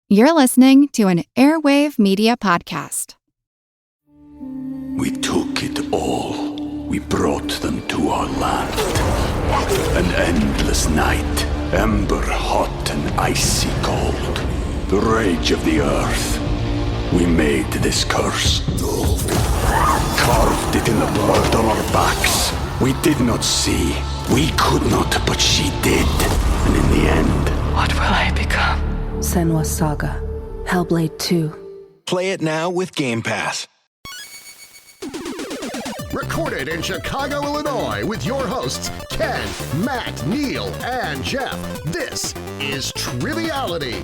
You're listening to an Airwave Media podcast. We took it all. We brought them to our land. An endless night, ember hot and icy cold. The rage of the earth. We made this curse. Carved it in the blood on our backs. We did not see. We could not, but she did. And in the end... What will I become? Senwa Saga. Hellblade 2. Play it now with Game Pass. Recorded in Chicago, Illinois, with your hosts, Ken, Matt, Neal, and Jeff. This is Triviality.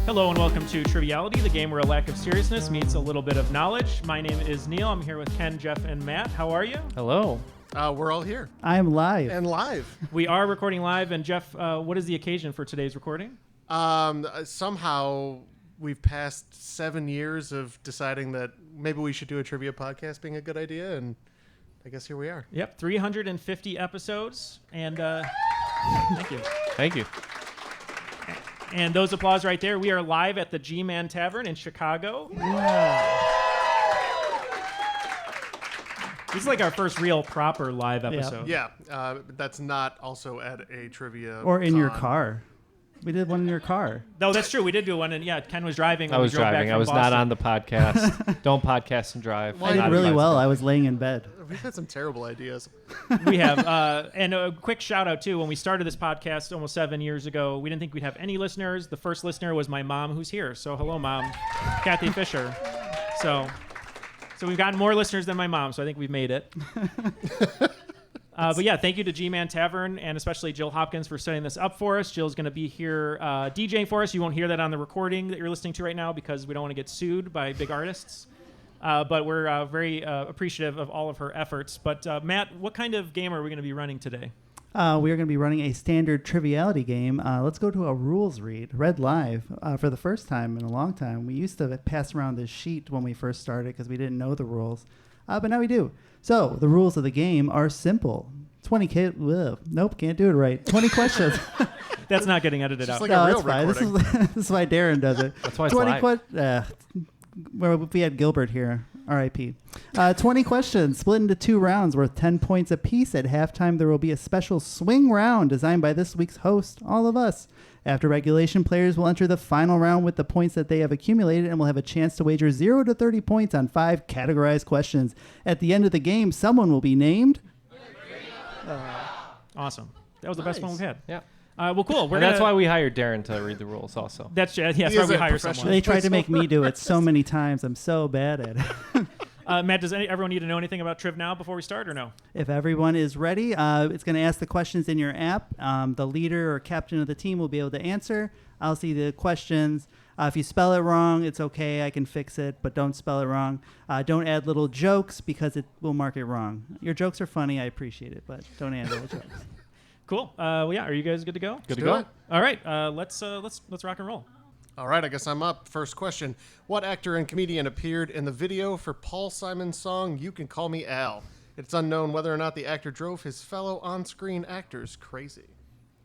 Hello and welcome to Triviality, the game where a lack of seriousness meets a little bit of knowledge. My name is Neal. I'm here with Ken, Jeff, and Matt. How are you? Hello. We're all here. I'm live. And live. We are recording live. And Jeff, what is the occasion for today's recording? Somehow we've passed 7 years of deciding that maybe we should do a trivia podcast being a good idea, and I guess here we are. Yep, 350 episodes. And thank you. Thank you. And those applause right there. We are live at the GMan Tavern in Chicago. Yeah. This is like our first real proper live episode. Yeah, that's not also at a trivia Or in con. your car. We did one in your car. No, that's true. We did do one. And yeah, Ken was driving. I was driving. I was not on the podcast. Don't podcast and drive. I did really well. I was laying in bed. We've had some terrible ideas. We have. And a quick shout out, too. When we started this podcast almost 7 years ago, we didn't think we'd have any listeners. The first listener was my mom, who's here. So hello, Mom. Kathy Fisher. So we've gotten more listeners than my mom, so I think we've made it. But yeah, thank you to GMan Tavern and especially Jill Hopkins for setting this up for us. Jill's going to be here DJing for us. You won't hear that on the recording that you're listening to right now because we don't want to get sued by big artists. But we're very appreciative of all of her efforts. But Matt, what kind of game are we going to be running today? We are going to be running a standard Triviality game. Let's go to a rules read live for the first time in a long time. We used to pass around this sheet when we first started because we didn't know the rules. But now we do. So the rules of the game are simple. 20 nope, can't do it right. 20 questions. That's not getting edited out. Like no, a real that's fine. This is why Darren does it. That's why it's 20 live. Well, if we had Gilbert here, R.I.P. 20 questions split into 2 rounds worth 10 points apiece. At halftime, there will be a special swing round designed by this week's host, all of us. After regulation, players will enter the final round with the points that they have accumulated and will have a chance to wager 0 to 30 points on 5 categorized questions. At the end of the game, someone will be named... Awesome. That was the best one we've had. Yeah. Well, cool. That's why we hired Darren to read the rules also. That's why He we is a hire professional. someone. They tried to make me do it so many times. I'm so bad at it. Matt, does everyone need to know anything about Triv now before we start or no? If everyone is ready, it's going to ask the questions in your app. The leader or captain of the team will be able to answer. I'll see the questions. If you spell it wrong, it's okay. I can fix it, but don't spell it wrong. Don't add little jokes because it will mark it wrong. Your jokes are funny. I appreciate it, but don't add little jokes. Cool. Well, yeah. Are you guys good to go? Good to go. All right. Let's rock and roll. All right, I guess I'm up. First question. What actor and comedian appeared in the video for Paul Simon's song, You Can Call Me Al? It's unknown whether or not the actor drove his fellow on-screen actors crazy.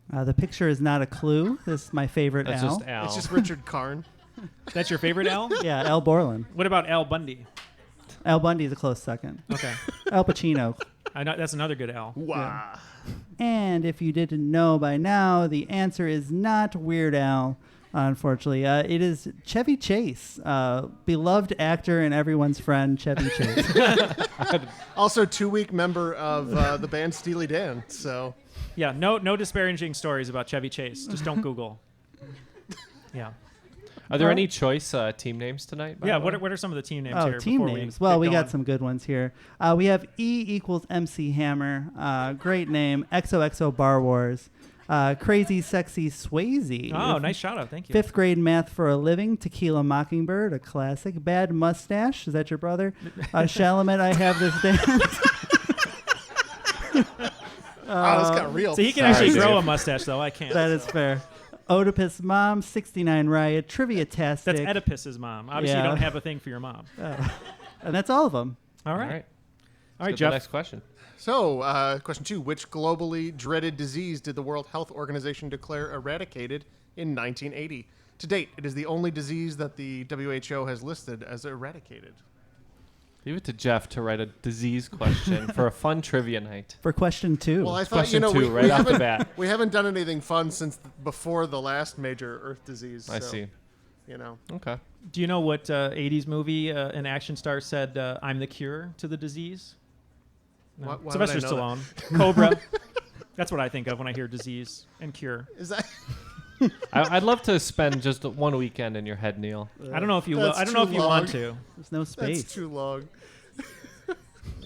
The picture is not a clue. This is my favorite That's Al. just Al. It's just Richard Karn. That's your favorite Al? Yeah, Al Borland. What about Al Bundy? Al Bundy is a close second. Okay. Al Pacino. I know that's another good Al. Wow. And if you didn't know by now, the answer is not Weird Al. Unfortunately, it is Chevy Chase, beloved actor and everyone's friend, Chevy Chase. Also, 2-week member of the band Steely Dan. So, Yeah. No disparaging stories about Chevy Chase. Just don't Google. Yeah. Are there any choice team names tonight? Yeah. What are some of the team names Oh, here? team before names. We Well, we get got going? some good ones here. We have E equals MC Hammer. Great name. XOXO Bar Wars. Crazy Sexy Swayze. Oh, nice shout out. Thank you. 5th grade math for a living. Tequila Mockingbird, a classic. Bad Mustache. Is that your brother? Chalamet, I Have This Dance. oh, this got real. So he can actually grow a mustache, though. I can't. That is fair. Oedipus Mom, 69 Riot, Trivia-tastic. That's Oedipus's mom. Obviously, Yeah. you don't have a thing for your mom. And that's all of them. All right. All right. All right, Let's go to Jeff. the next question. So, question 2. Which globally dreaded disease did the World Health Organization declare eradicated in 1980? To date, it is the only disease that the WHO has listed as eradicated. Leave it to Jeff to write a disease question for a fun trivia night. For question 2. Well, I thought, Question we 2, right off the haven't- bat. We haven't done anything fun since before the last major Earth disease. I so, see. You know. Okay. Do you know what 80s movie an action star said, I'm the cure to the disease? No. Why would I Sylvester know Stallone. Cobra. That's what I think of when I hear disease and cure. Is that? I'd love to spend just 1 weekend in your head, Neil. I don't know if you will. That's I don't know if too you long. want to. There's no space. That's too long.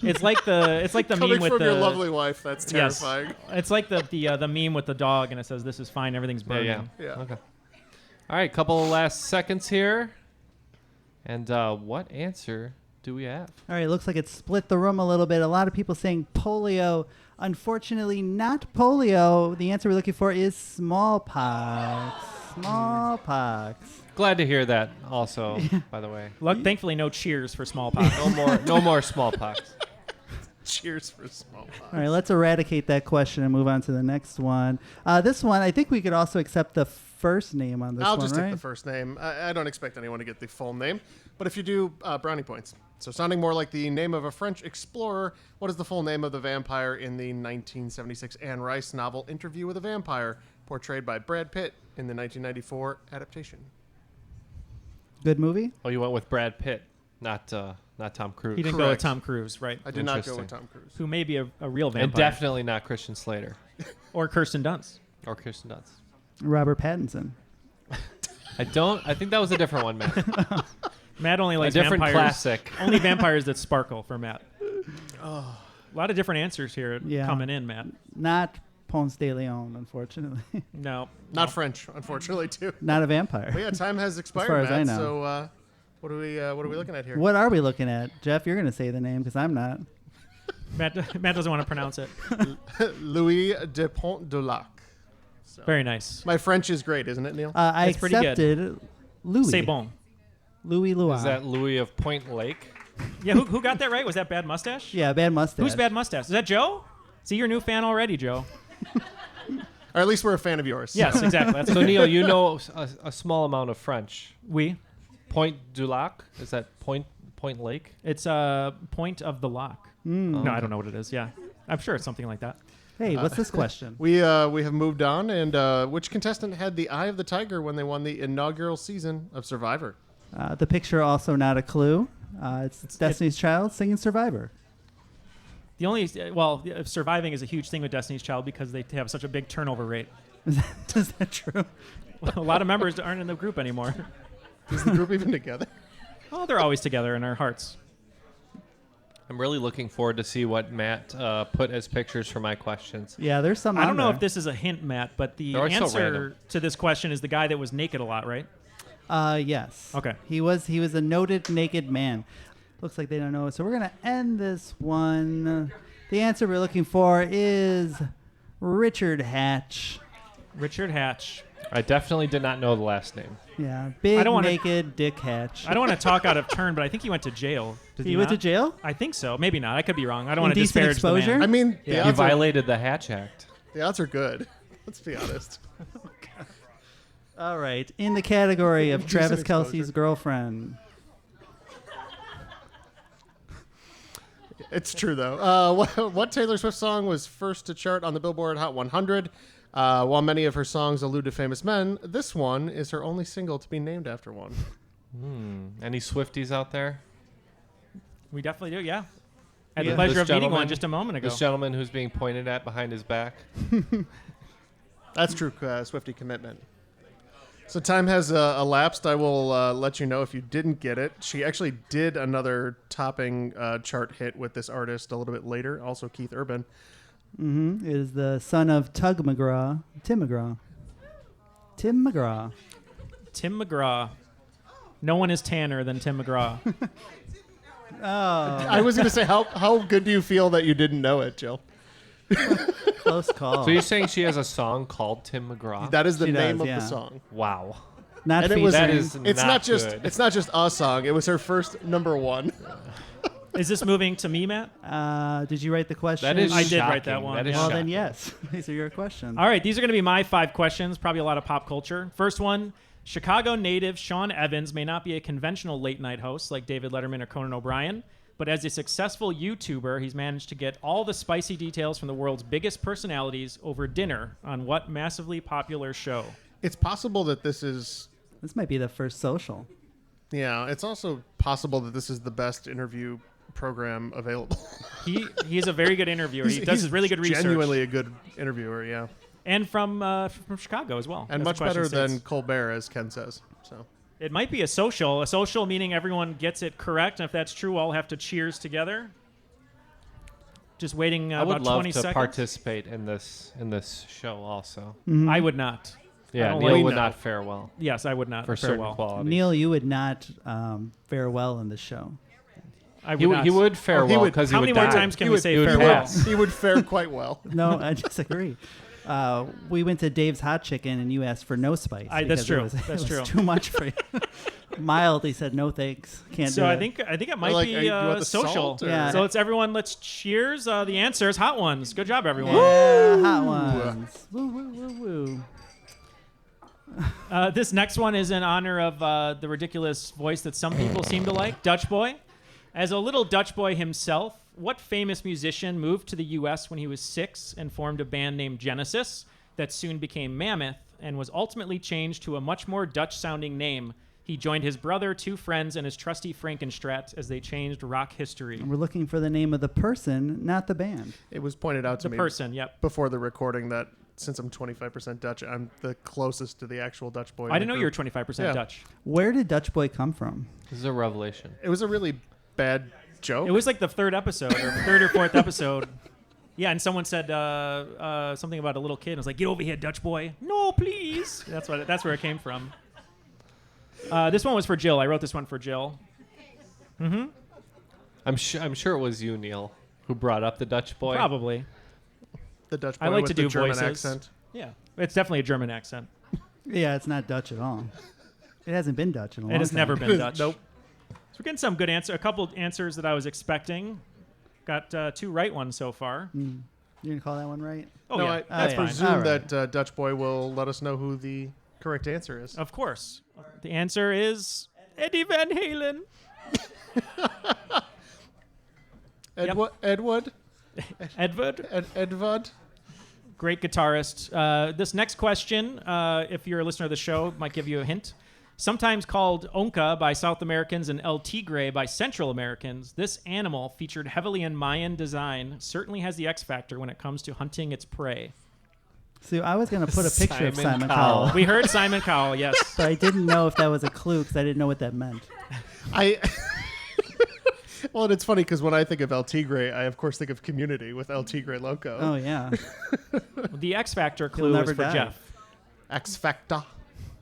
It's like the Coming meme with from the your lovely wife, that's yes. terrifying. It's like the meme with the dog, and it says, "This is fine. Everything's burning." Yeah. Okay. All right, couple of last seconds here. And what answer do we have? All right, looks like it split the room a little bit. A lot of people saying polio. Unfortunately, not polio. The answer we're looking for is smallpox. Smallpox. Glad to hear that also, by the way. Thankfully, no cheers for smallpox. No more smallpox. Cheers for smallpox. All right, let's eradicate that question and move on to the next one. This one, I think we could also accept the first name on this one, I'll just right? take the first name. I don't expect anyone to get the full name, but if you do, brownie points. So sounding more like the name of a French explorer, what is the full name of the vampire in the 1976 Anne Rice novel Interview with a Vampire, portrayed by Brad Pitt in the 1994 adaptation? Good movie? Oh, you went with Brad Pitt, not Tom Cruise. He didn't go with Correct. Tom Cruise, right? I did not go Interesting. with Tom Cruise. Who may be a real vampire. And definitely not Christian Slater Or Kirsten Dunst. or Kirsten Dunst. Robert Pattinson. I think that was a different one, Matt. Matt only likes a different vampires. classic. Only vampires that sparkle for Matt. A lot of different answers here coming in, Matt. Not Ponce de Leon, unfortunately. No. Not French, unfortunately, too. Not a vampire. But yeah, time has expired, far as I Matt. know. So what are we looking at here? What are we looking at? Jeff, you're going to say the name because I'm not. Matt doesn't want to pronounce it. Louis de Pont de Lac. So. Very nice. My French is great, isn't it, Neil? I That's pretty good. accepted Louis. C'est bon. Louis Louis. Is that Louis of Point Lake? Yeah, who got that right? Was that Bad Mustache? Yeah, Bad Mustache. Who's Bad Mustache? Is that Joe? See, you're a new fan already, Joe. Or at least we're a fan of yours. Yes, exactly. That's So, Neil, you know a small amount of French. we. Point du Lac? Is that Point Lake? It's Point of the Lock. No, I don't know what it is. Yeah, I'm sure it's something like that. Hey, what's this question? We have moved on, and which contestant had the Eye of the Tiger when they won the inaugural season of Survivor? The picture also not a clue. It's Destiny's Child singing Survivor. The only surviving is a huge thing with Destiny's Child because they have such a big turnover rate. Is that true? A lot of members aren't in the group anymore. Is the group even together? Oh, they're always together in our hearts. I'm really looking forward to see what Matt put as pictures for my questions. Yeah, there's some. I don't on know there. if this is a hint, Matt, but the They're so answer random. to this question is the guy that was naked a lot, right? Yes. Okay. He was a noted naked man. Looks like they don't know it. So we're gonna end this one. The answer we're looking for is Richard Hatch. Richard Hatch. I definitely did not know the last name. Yeah, big I don't wanna- naked Dick Hatch. I don't want to talk out of turn, but I think he went to jail. Did He went to not? jail? I think so. Maybe not. I could be wrong. I don't want to Indecent disparage the exposure? man. I mean, the He odds, violated the Hatch Act. the odds are good. Let's be honest. All right, in the category of Indecent Travis exposure. Kelce's girlfriend. It's true, though. What Taylor Swift song was first to chart on the Billboard Hot 100? While many of her songs allude to famous men, this one is her only single to be named after one. Any Swifties out there? We definitely do, yeah. Had the Yeah. pleasure This of meeting one gentleman- just a moment ago. This gentleman who's being pointed at behind his back. That's true Swiftie commitment. So time has elapsed. I will let you know if you didn't get it. She actually did another topping chart hit with this artist a little bit later, also Keith Urban. Mm-hmm. Is the son of Tug McGraw, Tim McGraw. Tim McGraw. Tim McGraw. No one is tanner than Tim McGraw. I was going to say, how good do you feel that you didn't know it, Jill? Close call. So you're saying she has a song called Tim McGraw? That is the She name does, of yeah. the song. Wow. Not And it was featuring. That is it's not just good. it's not just a song. It was her first number one. Is this moving to me, Matt? Did you write the question? That is I did write that shocking. one. That is Well, shocking. then yes. These are your questions. All right, these are going to be my 5 questions, probably a lot of pop culture. First one, Chicago native Sean Evans may not be a conventional late-night host like David Letterman or Conan O'Brien, but as a successful YouTuber, he's managed to get all the spicy details from the world's biggest personalities over dinner on what massively popular show? It's possible that this is. This might be the first social. Yeah, it's also possible that this is the best interview program available. He's a very good interviewer. He does really good research. Genuinely a good interviewer, yeah. And from Chicago as well. And as much the question better states. than Colbert, as Ken says. So It might be a social. A social meaning everyone gets it correct. And if that's true, all have to cheers together. Just waiting I would about love 20 to seconds. participate in this show also. I would not. Yeah, don't Neal like would that. not fare well Yes, I would not for fare certain well. qualities. Neal, you would not fare well in the show. I would He not. would fare Oh, he well would- because How many more die. times can He we would- say he would farewell? pass. he would fare quite well. No, I disagree. We went to Dave's Hot Chicken, and you asked for no spice. That's because true. It was, That's it was true. too much for you. Mild, he said, no thanks. Can't So do I it. think it might Like, be you want the social. salt, or- Yeah. So let's everyone. Let's cheers. The answer is hot ones. Good job, everyone. Yeah, hot ones. Woo, woo, woo, woo. This next one is in honor of the ridiculous voice that some people seem to like, Dutch Boy. As a little Dutch boy himself, what famous musician moved to the U.S. when he was 6 and formed a band named Genesis that soon became Mammoth and was ultimately changed to a much more Dutch-sounding name? He joined his brother, 2 friends, and his trusty Frankenstrat as they changed rock history. And we're looking for the name of the person, not the band. It was pointed out to The me person, yep. before the recording that since I'm 25% Dutch, I'm the closest to the actual Dutch boy. in I the didn't know you were group. 25% Yeah. Dutch. Where did Dutch Boy come from? This is a revelation. It was a really bad joke. It was like the 3rd episode or 3rd or 4th episode. Yeah, and someone said something about a little kid. I was like, "Get over here, Dutch boy." No, please. That's where it came from. This one was for Jill. I wrote this one for Jill. I'm sure it was you, Neal, who brought up the Dutch boy. Probably. the Dutch boy I like with to the do German voices. accent. Yeah, it's definitely a German accent. Yeah, it's not Dutch at all. It hasn't been Dutch in a long It has time. never been Dutch. Nope. So we're getting some good answer. A couple answers that I was expecting. Got 2 right ones so far. You're going to call that one right? Oh no, yeah, I that's yeah. fine. presume All right. that Dutch boy will let us know who the correct answer is. Of course. The answer is Eddie Van Halen. Edward. Edward. Edvard. Great guitarist. This next question, if you're a listener of the show, might give you a hint. Sometimes called Onca by South Americans and El Tigre by Central Americans, this animal, featured heavily in Mayan design, certainly has the X factor when it comes to hunting its prey. So I was going to put a picture of Simon Simon Cowell. Cowell, We heard Simon Cowell, yes. but I didn't know if that was a clue because I didn't know what that meant. Well, and it's funny because when I think of El Tigre, I of course think of Community with El Tigre Loco. Oh, yeah. The X factor clue never is for die. Jeff. X Factor.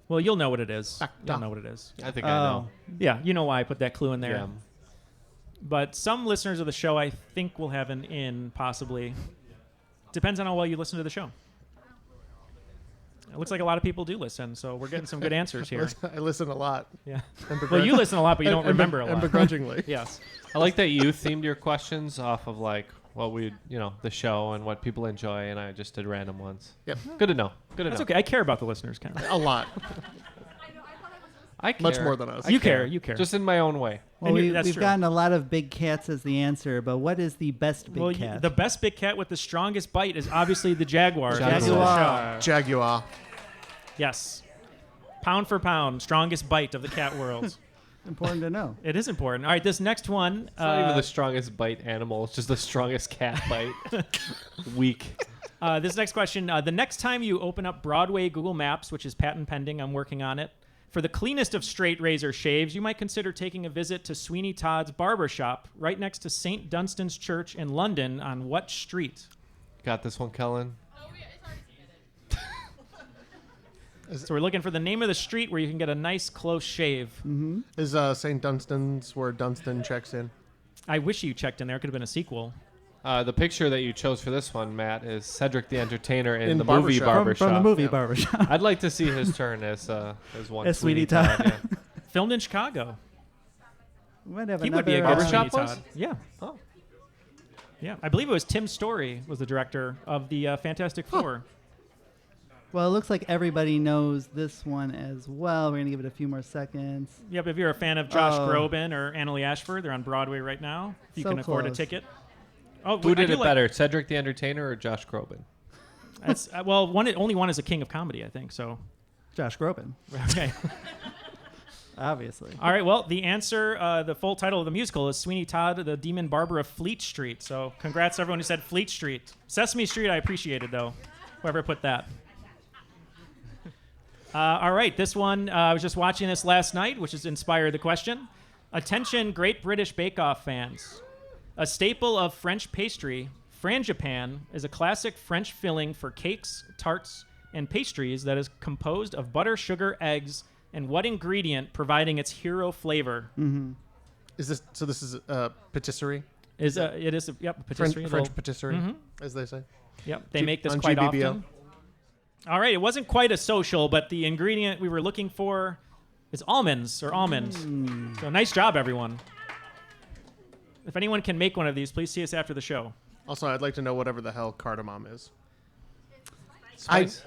Well, you'll know what it is. Factor. You'll know what it is. I think I know. Yeah, you know why I put that clue in there. Yeah. But some listeners of the show, I think, will have an in, possibly. Depends on how well you listen to the show. It looks like a lot of people do listen, so we're getting some good answers here. I listen a lot. Yeah. And Well, you listen a lot, but you don't remember a And lot. begrudgingly. Yes. I like that you themed your questions off of like what we, the show and what people enjoy, and I just did random ones. Yep. Good to know. Good to That's know. okay. I care about the listeners, Ken. A lot. I care. Much more than us. I You care. You care. Just in my own way. Well, And that's we've true. gotten a lot of big cats as the answer, but what is the best big Well, cat? the best big cat with the strongest bite is obviously the Jaguar. Jaguar. That's the show. Jaguar. Yes. Pound for pound, strongest bite of the cat world. Important to know. It is important. All right, this next one. It's not even the strongest bite animal. It's just the strongest cat bite. Weak. This next question. The next time you open up Broadway Google Maps, which is patent pending, I'm working on it, for the cleanest of straight razor shaves, you might consider taking a visit to Sweeney Todd's Barber Shop right next to St. Dunstan's Church in London on what street? Got this one, Kellen? So we're looking for the name of the street where you can get a nice close shave. Is St. Dunstan's where Dunstan checks in? I wish you checked in there. Could have been a sequel. The picture that you chose for this one, Matt, is Cedric the Entertainer in the Barbershop. movie From- Barbershop. From the movie Yeah. Barbershop. I'd like to see his turn as one As Sweeney Todd. Todd. Yeah. Filmed in Chicago. We might have He would be a good another, Sweeney Barbershop Todd. voice? Yeah. Oh. Yeah. I believe it was Tim Story was the director of the Fantastic Four. Well, it looks like everybody knows this one as well. We're going to give it a few more seconds. Yep, if you're a fan of Josh Oh. Groban or Annalee Ashford, they're on Broadway right now. If you So can afford a close. ticket. Oh, Who I did do it better, Cedric the Entertainer or Josh Groban? That's, only one is a king of comedy, I think. So, Josh Groban, okay. obviously. All right. Well, the answer, the full title of the musical is Sweeney Todd, the Demon Barber of Fleet Street. So, congrats to everyone who said Fleet Street. Sesame Street, I appreciated though. Whoever put that. All right. This one, I was just watching this last night, which has inspired the question. Attention, Great British Bake Off fans. A staple of French pastry, frangipan is a classic French filling for cakes, tarts, and pastries that is composed of butter, sugar, eggs, and what ingredient providing its hero flavor? Is this so? This is patisserie. It is a patisserie. French patisserie, as they say. Yep, they G- make this on quite GBBO. often. All right, it wasn't quite a social, but the ingredient we were looking for is almonds or almond. So nice job, everyone. If anyone can make one of these, please see us after the show. Also, I'd like to know whatever the hell cardamom is. Spice.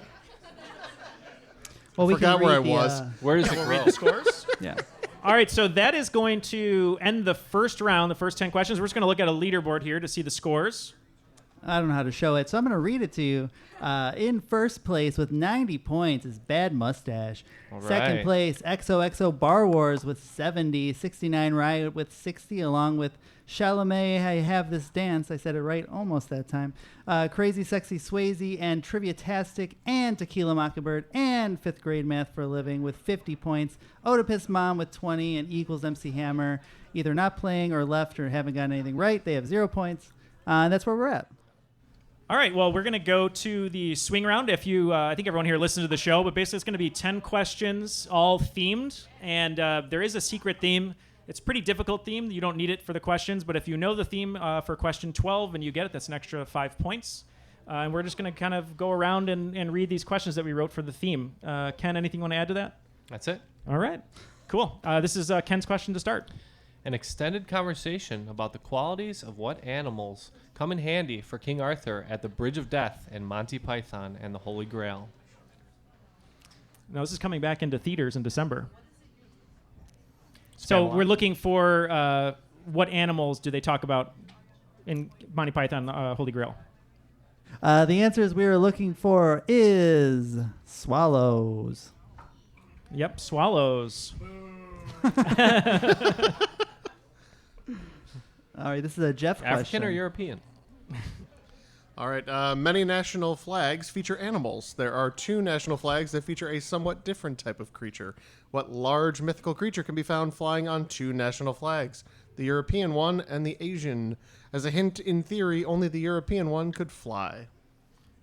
Well, forgot where I read the, was. Where does it grow? The scores? Yeah. All right, so that is going to end the first round, the first 10 questions. We're just going to look at a leaderboard here to see the scores. I don't know how to show it, so I'm going to read it to you. In first place with 90 points is Bad Mustache. All Second right. place, XOXO Bar Wars with 70. 69 Riot with 60, along with Chalamet, I Have This Dance. I said it right almost that time. Crazy Sexy Swayze and Triviatastic and Tequila Mockingbird and Fifth Grade Math for a Living with 50 points. Oedipus Mom with 20 and equals MC Hammer. Either not playing or left or haven't gotten anything right. They have 0 points. That's where we're at. All right, well, we're going to go to the swing round. If you, I think everyone here listened to the show, but basically it's going to be 10 questions, all themed, and there is a secret theme. It's a pretty difficult theme. You don't need it for the questions, but if you know the theme for question 12 and you get it, that's an extra 5 points. And we're just going to kind of go around and read these questions that we wrote for the theme. Ken, anything you want to add to that? That's it. All right, cool. This is Ken's question to start. An extended conversation about the qualities of what animals come in handy for King Arthur at the Bridge of Death in Monty Python and the Holy Grail. Now, this is coming back into theaters in December. Span So a lot. we're looking for what animals do they talk about in Monty Python Holy Grail? The answers we are looking for is swallows. Yep, swallows. All right, this is a Jeff African question. or European? All right. Many national flags feature animals. There are 2 national flags that feature a somewhat different type of creature. What large mythical creature can be found flying on 2 national flags? The European one and the Asian. As a hint, in theory, only the European one could fly.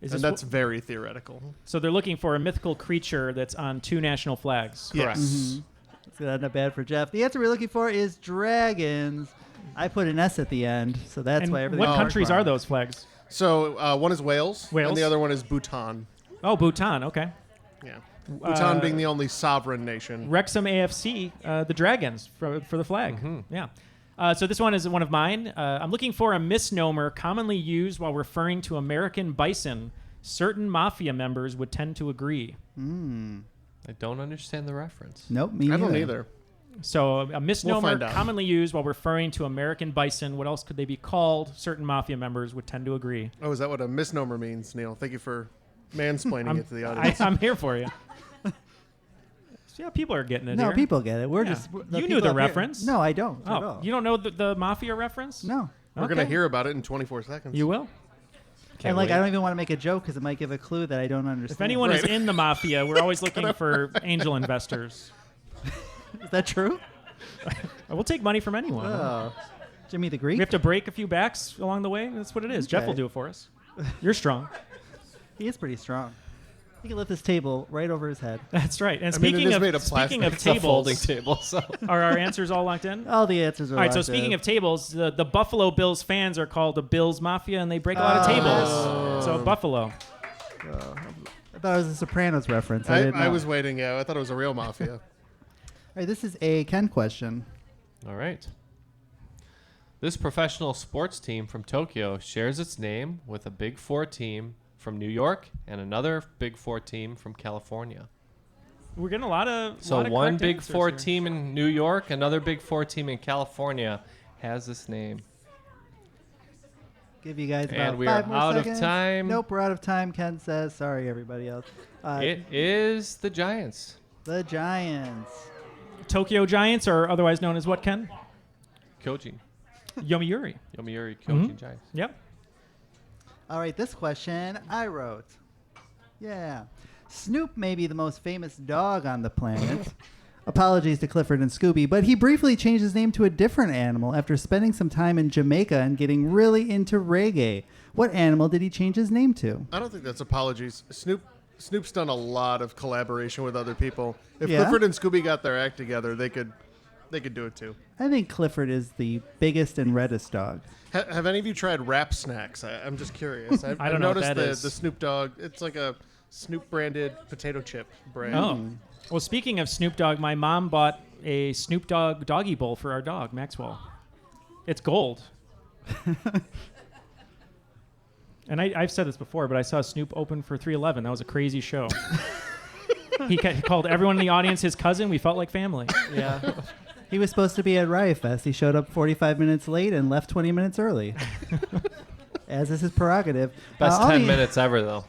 Is And this that's very theoretical. so they're looking for a mythical creature that's on 2 national flags. Yes. It's going to end up bad for Jeff. The answer we're looking for is dragons. I put an S at the end, so that's And why everything. what worked countries wrong. are those flags? So one is Wales, Wales. and the other one is Bhutan. Oh, Bhutan. Okay. Yeah. Bhutan being the only sovereign nation. Wrexham AFC, the Dragons for the flag. Yeah. So this one is one of mine. I'm looking for a misnomer commonly used while referring to American bison. Certain mafia members would tend to agree. I don't understand the reference. Nope, me I don't neither. either. So a misnomer find out. commonly used while referring to American bison. What else could they be called? Certain mafia members would tend to agree. Oh, is that what a misnomer means, Neal? Thank you for mansplaining it to the audience. I'm here for you. Yeah, people are getting it No, here. people get it. We're Yeah. just. You people knew the up here- reference. No, I don't. at Oh, all. you don't know the mafia reference? No. We're going to hear about it in 24 seconds. You will? And I don't even want to make a joke because it might give a clue that I don't understand. If anyone is Right. in the mafia, we're always looking for angel investors. Is that true? We'll take money from anyone. Oh, Jimmy the Greek. We have to break a few backs along the way. That's what it is. Jeff Okay. will do it for us. You're strong. He is pretty strong. He can lift this table right over his head. That's right. And I mean, it speaking is of made of speaking plastic. of It's a folding tables, table, so are our answers all locked in? All the answers are All right, so locked speaking in. of tables, the Buffalo Bills fans are called the Bills Mafia, and they break a lot of tables. So Buffalo. I thought it was a Sopranos reference. I didn't know. I was waiting. Yeah, I thought it was a real mafia. All right, this is a Ken question. all right. This professional sports team from Tokyo shares its name with a Big Four team from New York and another Big Four team from California. We're getting a lot of One correct Big answers Four here. team in New York, another Big Four team in California has this name. Give you guys And about we are 5 more out of seconds. time. Nope, we're out of time, Ken says. Sorry, everybody else. It is the Giants. The Giants. Tokyo Giants, or otherwise known as what, Ken? Kyojin. Yomiuri. Yomiuri Kyojin Giants. Yep. All right, this question I wrote. Yeah. Snoop may be the most famous dog on the planet. Apologies to Clifford and Scooby, but he briefly changed his name to a different animal after spending some time in Jamaica and getting really into reggae. What animal did he change his name to? I don't think that's apologies. Snoop's done a lot of collaboration with other people. If Yeah? Clifford and Scooby got their act together, they could do it too. I think Clifford is the biggest and reddest dog. Have any of you tried Wrap Snacks? I'm just curious. I've I don't know what noticed that is. the Snoop Dogg. It's like a Snoop branded potato chip brand. Oh. Well, speaking of Snoop Dogg, my mom bought a Snoop Dogg doggy bowl for our dog, Maxwell. It's gold. And I've said this before, but I saw Snoop open for 311. That was a crazy show. He called everyone in the audience his cousin. We felt like family. Yeah. He was supposed to be at Riot Fest. He showed up 45 minutes late and left 20 minutes early. As is his prerogative. Best all 10 the- minutes ever, though.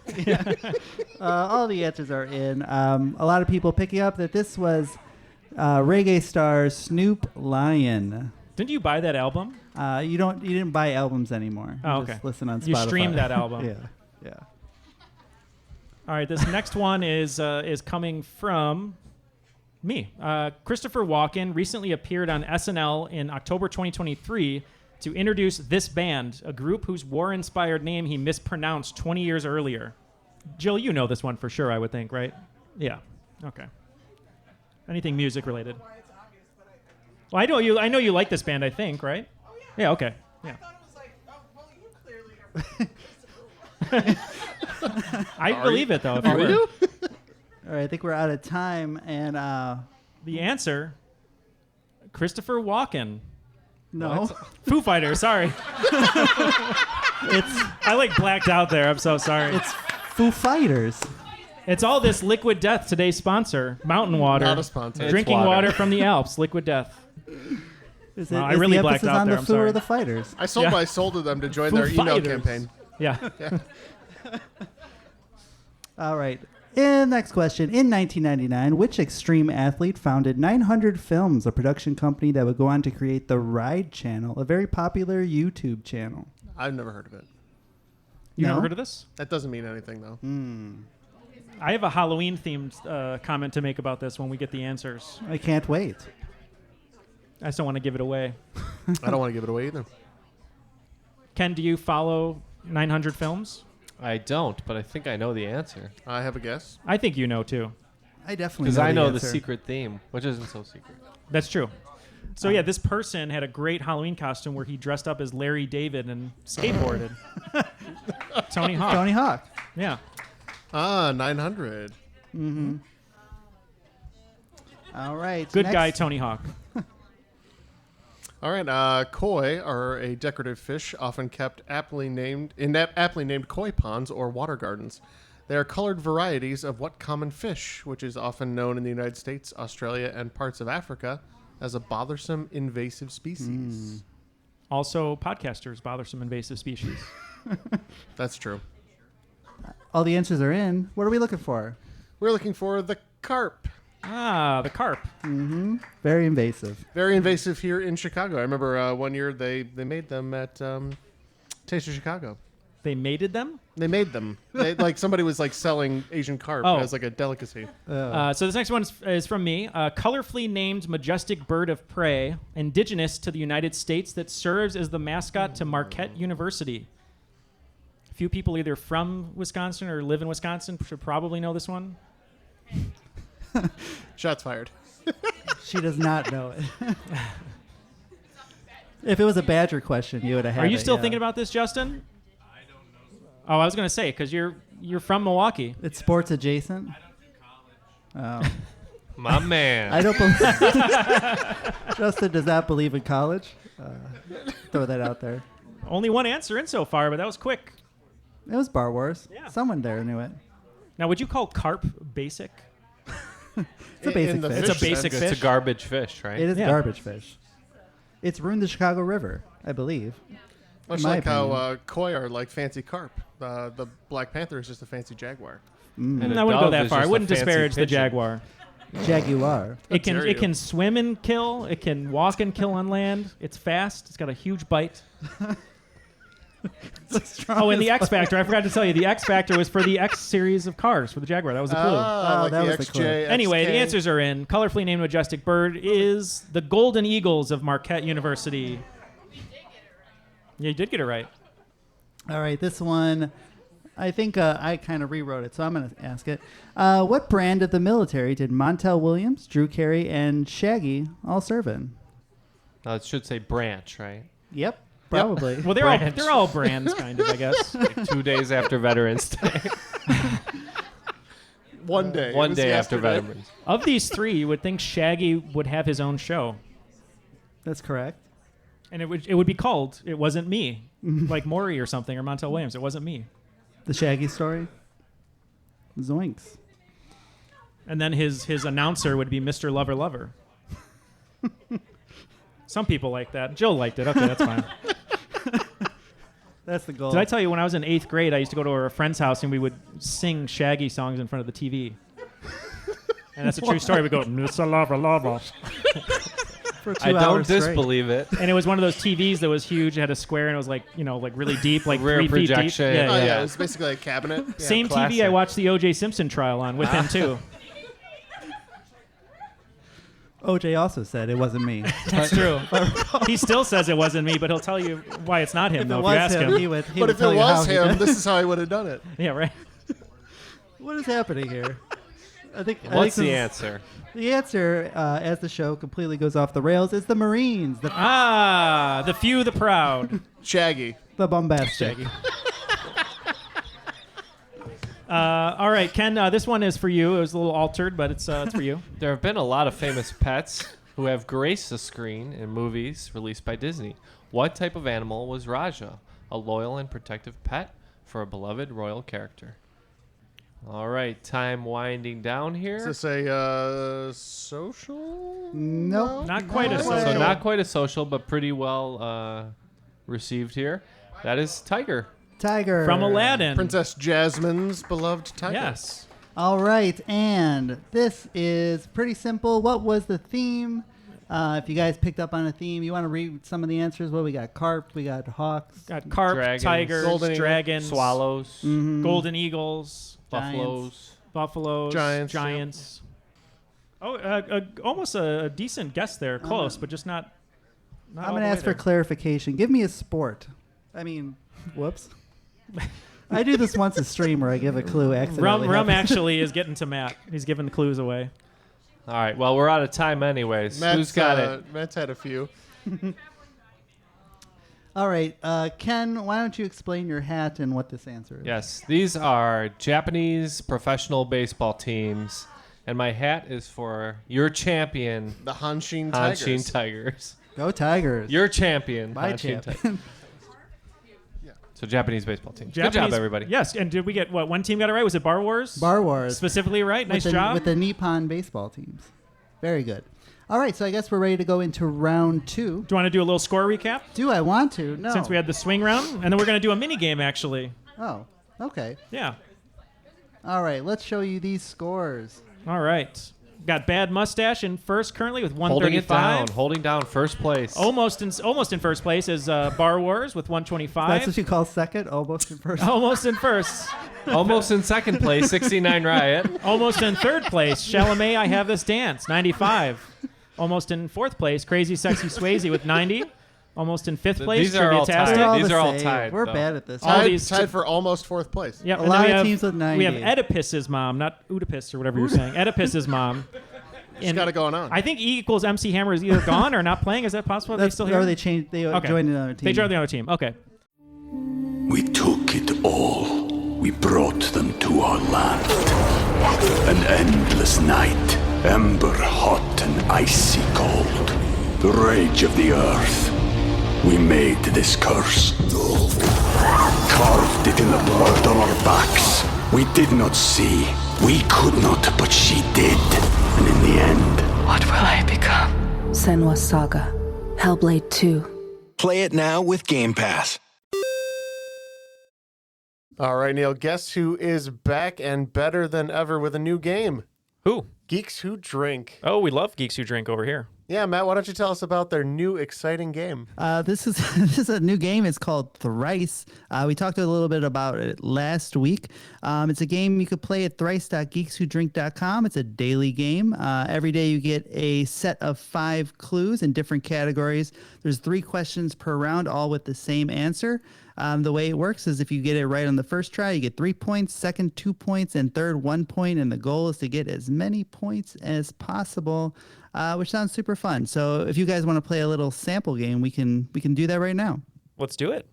all the answers are in. A lot of people picking up that this was reggae star Snoop Lion. Didn't you buy that album? You didn't buy albums anymore. Oh, You okay. just listen on Spotify. You streamed that album. Yeah. All right, this next one is coming from me. Christopher Walken recently appeared on SNL in October 2023 to introduce this band, a group whose war-inspired name he mispronounced 20 years earlier. Jill, you know this one for sure, I would think, right? Yeah. Okay. Anything music related? Well, I know you like this band, I think, right? Oh, yeah. Yeah, okay. Yeah. I believe it, though. If Are were. you? All right, I think we're out of time. And The answer, Christopher Walken. no, Foo Fighters, sorry. I blacked out there. I'm so sorry. it's Foo Fighters. It's all this Liquid Death, today's sponsor. Mountain water. Not a sponsor. It's Drinking water. water from the Alps. Liquid Death. Is Well, I is really the blacked emphasis out on there, the I'm Foo sorry. or the Fighters? I sold Yeah. my soul to them to join Foo their email Fighters. campaign. Yeah. All right. And next question. In 1999, which extreme athlete founded 900 Films, a production company that would go on to create the Ride Channel, a very popular YouTube channel? I've never heard of it. You No? never heard of this? That doesn't mean anything though. I have a Halloween-themed comment to make about this when we get the answers. I can't wait. I just don't want to give it away. I don't want to give it away either. Ken, do you follow 900 Films? I don't, but I think I know the answer. I have a guess. I think you know, too. I definitely Because know I know the answer. secret theme, which isn't so secret. That's true. So, yeah, this person had a great Halloween costume where he dressed up as Larry David and skateboarded. Tony Hawk. Tony Hawk. Yeah. 900. All right. Good next- guy, Tony Hawk. All right. Koi are a decorative fish, often kept aptly named koi ponds or water gardens. They are colored varieties of what common fish, which is often known in the United States, Australia, and parts of Africa as a bothersome invasive species. Also, podcasters, bothersome invasive species. That's true. All the answers are in. What are we looking for? We're looking for the carp. Ah, the carp. Very invasive. Very invasive here in Chicago. I remember one year they made them at Taste of Chicago. They mated them? They made them. Somebody was selling Asian carp Oh. as a delicacy. So this next one is from me. A colorfully named majestic bird of prey, indigenous to the United States, that serves as the mascot to Marquette University. A few people either from Wisconsin or live in Wisconsin should probably know this one. Shots fired. She does not know it. If it was a Badger question, you would have had Are you it, still yeah. thinking about this, Justin? I don't know. Oh, I was going to say, because you're from Milwaukee. It's sports adjacent? Oh. My man. I don't believe. Justin does not believe in college. Throw that out there. Only one answer in so far, but that was quick. It was Bar Wars. Yeah. Someone there knew it. Now, would you call carp basic? It's a basic In the fish. It's a basic sense. fish. It's a garbage fish, right? It is Yeah. garbage fish. It's ruined the Chicago River, I believe. Much my like how opinion. koi are like fancy carp. The Black Panther is just a fancy jaguar. And a I wouldn't go dove that is far. I just a wouldn't fancy disparage the pigeon. jaguar. Jaguar. It can dare it you. can swim and kill. It can walk and kill on land. It's fast. It's got a huge bite. Oh, and the X Factor. I forgot to tell you. The X Factor was for the X series of cars for the Jaguar. That was the clue. Like that the was the clue. XJ, Anyway, the XK. answers are in. Colorfully named majestic bird is the Golden Eagles of Marquette University. Yeah, you did get it right. All right, this one, I think I kind of rewrote it, so I'm going to ask it. What brand of the military did Montel Williams, Drew Carey, and Shaggy all serve in? It should say branch, right? Yep, probably. Well, Branch. they're all brands, kind of, I guess. Like 2 days after Veterans Day. One day. It One was day after yesterday. Veterans. Of these three, you would think Shaggy would have his own show, That's correct. and it would be called "It Wasn't Me," like Maury or something, or Montel Williams. It wasn't me. The Shaggy story? Zoinks. And then his announcer would be Mr. Lover Lover. Some people like that. Jill liked it. Okay, that's fine. That's the goal. Did I tell you when I was in 8th grade, I used to go to a friend's house and we would sing Shaggy songs in front of the TV. And that's a true story. We go, Mr. Lover Lover. For 2 I don't hours straight. disbelieve it. And it was one of those TVs that was huge. It had a square and it was like, like really deep, like Rear 3 feet deep. projection. Yeah, Oh, yeah. yeah. It's basically a cabinet. Yeah. Same classic. TV I watched the O.J. Simpson trial on with him, too. OJ also said it wasn't me. That's true. He still says it wasn't me, but he'll tell you why it's not him, If though, it if was you ask him, him. he would But if tell it you how was he him, did. this is how he would have done it. Yeah, right. What is happening here? I think What's this the is- answer? The answer, as the show completely goes off the rails, is the Marines, the The few, the proud. Shaggy. bombastic. All right, Ken, this one is for you. It was a little altered, but it's for you. There have been a lot of famous pets who have graced the screen in movies released by Disney. What type of animal was Raja? A loyal and protective pet for a beloved royal character. All right, time winding down here. Is this a social? Nope. Not quite a No. social. So not quite a social, but pretty well received here. That is Tiger. Tiger. From Aladdin. Princess Jasmine's beloved tiger. Yes. All right, and this is pretty simple. What was the theme? If you guys picked up on a theme, you want to read some of the answers? Well, we got carp, we got hawks, Got carp, Dragons. tigers, Golden eagle. dragons, Swallows, golden eagles, buffaloes. buffaloes, Giants, Oh, almost a decent guess there. Close, but just not I'm all going the to way ask for there. clarification. Give me a sport. I mean, whoops. I do this once a stream where I give a clue accidentally. Rum actually is getting to Matt. He's giving the clues away. All right, well, we're out of time anyways. Who's got it? Matt's had a few. All right, Ken, why don't you explain your hat and what this answer is? Yes, these are Japanese professional baseball teams, and my hat is for your champion, The Hanshin Tigers. Hanshin Tigers. Go Tigers. Your champion, My Hanshin champion. Tigers. So Japanese baseball team. Good Japanese- job, everybody. Yes, and did we get what? One team got it right. Was it Bar Wars? Bar Wars. Specifically right. Nice with the, job. With the Nippon baseball teams. Very good. All right, so I guess we're ready to go into round 2. Do you want to do a little score recap? Do I want to? No. Since we had the swing round, and then we're going to do a mini game actually. Oh, okay. Yeah. All right, let's show you these scores. All right. Got Bad Mustache in first currently with Holding it down. 135. Holding down first place. Almost in first place is Bar Wars with 125. That's what you call second, almost in first. Almost in first. Almost in second place, 69 Riot. Almost in third place, Chalamet, I Have This Dance, 95. Almost in fourth place, Crazy Sexy Swayze with 90. Almost in fifth place, These are all Triviality. They're all These the are all same. tied, We're though. bad at this. All Tied, these tied for almost fourth place. Yep, A and lot then we of have, teams with 90. We have Oedipus's mom, not Oedipus or whatever you're saying. Oedipus's mom. She's got it going on. I think E equals MC Hammer is either gone or not playing. Is that possible? Are they That's still here? or they changed. They Okay. joined another team. They joined the other team. Okay. We took it all. We brought them to our land. An endless night, ember hot and icy cold. The rage of the earth. We made this curse. Carved it in the blood on our backs. We did not see. We could not, but she did. And in the end... What will I become? Senwa Saga. Hellblade 2. Play it now with Game Pass. All right, Neal, guess who is back and better than ever with a new game? Who? Geeks Who Drink. Oh, we love Geeks Who Drink over here. Yeah, Matt, why don't you tell us about their new exciting game? This is a new game. It's called Thrice. We talked a little bit about it last week. It's a game you could play at thrice.geekswhodrink.com. It's a daily game. Every day you get a set of 5 clues in different categories. There's 3 questions per round, all with the same answer. The way it works is if you get it right on the first try, you get 3 points, second 2 points, and third 1 point. And the goal is to get as many points as possible, which sounds super fun. So if you guys want to play a little sample game, we can do that right now. Let's do it.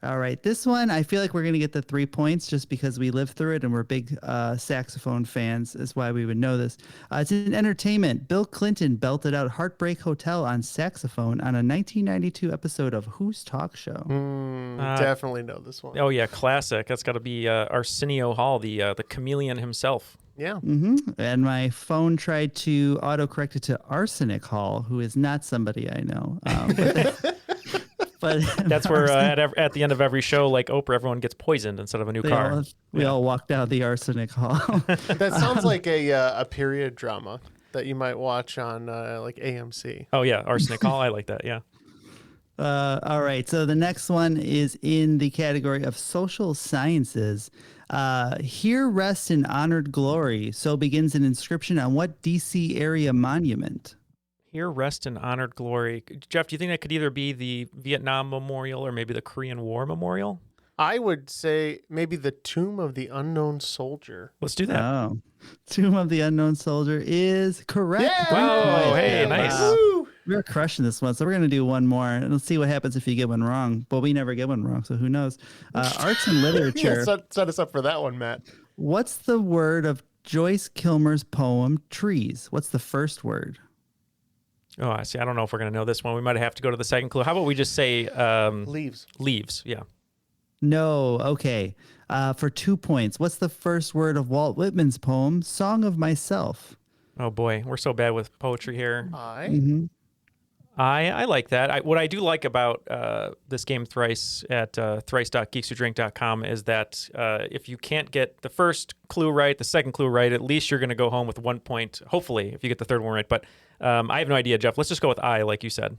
All right. This one, I feel like we're going to get the 3 points just because we lived through it and we're big saxophone fans. That's why we would know this. It's in entertainment. Bill Clinton belted out Heartbreak Hotel on saxophone on a 1992 episode of Who's Talk Show. Definitely know this one. Oh, yeah, classic. That's got to be Arsenio Hall, the chameleon himself. Yeah. And my phone tried to autocorrect it to Arsenic Hall, who is not somebody I know. But That's where at the end of every show, like Oprah, everyone gets poisoned instead of a new car. We all walked out the Arsenic Hall. That sounds like a period drama that you might watch on like AMC. Oh, yeah, Arsenic Hall. I like that, yeah. All right. So the next one is in the category of social sciences. Here rests in honored glory. So begins an inscription on what DC area monument? Here rest in honored glory. Jeff, do you think that could either be the Vietnam Memorial or maybe the Korean War Memorial? I would say maybe the Tomb of the Unknown Soldier. Let's do that. Oh, Tomb of the Unknown Soldier is correct. Yeah! Wow, hey, nice. Woo! We're crushing this one, so we're going to do one more, and let's see what happens if you get one wrong. But we never get one wrong, so who knows? Arts and literature. Yeah, set us up for that one, Matt. What's the word of Joyce Kilmer's poem Trees? What's the first word? Oh, I see. I don't know if we're going to know this one. We might have to go to the second clue. How about we just say Leaves. Leaves, yeah. No, okay. For 2 points, what's the first word of Walt Whitman's poem Song of Myself? Oh, boy. We're so bad with poetry here. I I like that. What I do like about this game Thrice at thrice.geekswhodrink.com is that if you can't get the first clue right, the second clue right, at least you're going to go home with 1 point, hopefully, if you get the third one right. But I have no idea, Jeff. Let's just go with I, like you said.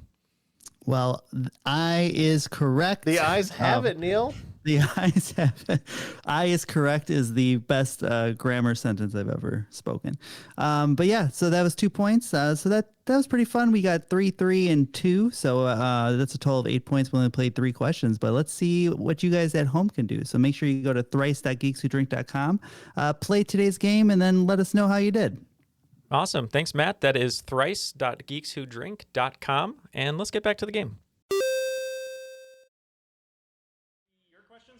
Well, I is correct. The eyes have it, Neal. The eyes have it. I is correct is the best grammar sentence I've ever spoken. But yeah, so that was 2 points. So that was pretty fun. We got 3, 3, and 2. So that's a total of 8 points. We only played 3 questions. But let's see what you guys at home can do. So make sure you go to thrice.geekswhodrink.com, play today's game, and then let us know how you did. Awesome. Thanks, Matt. That is thrice.geekswhodrink.com. And let's get back to the game.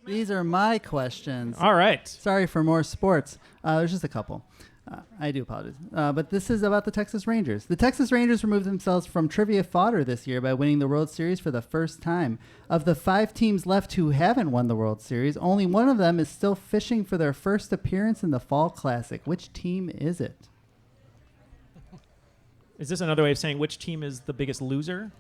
These are my questions. All right. Sorry for more sports. There's just a couple. I do apologize. But this is about the Texas Rangers. The Texas Rangers removed themselves from trivia fodder this year by winning the World Series for the first time. Of the 5 teams left who haven't won the World Series, only one of them is still fishing for their first appearance in the Fall Classic. Which team is it? Is this another way of saying which team is the biggest loser?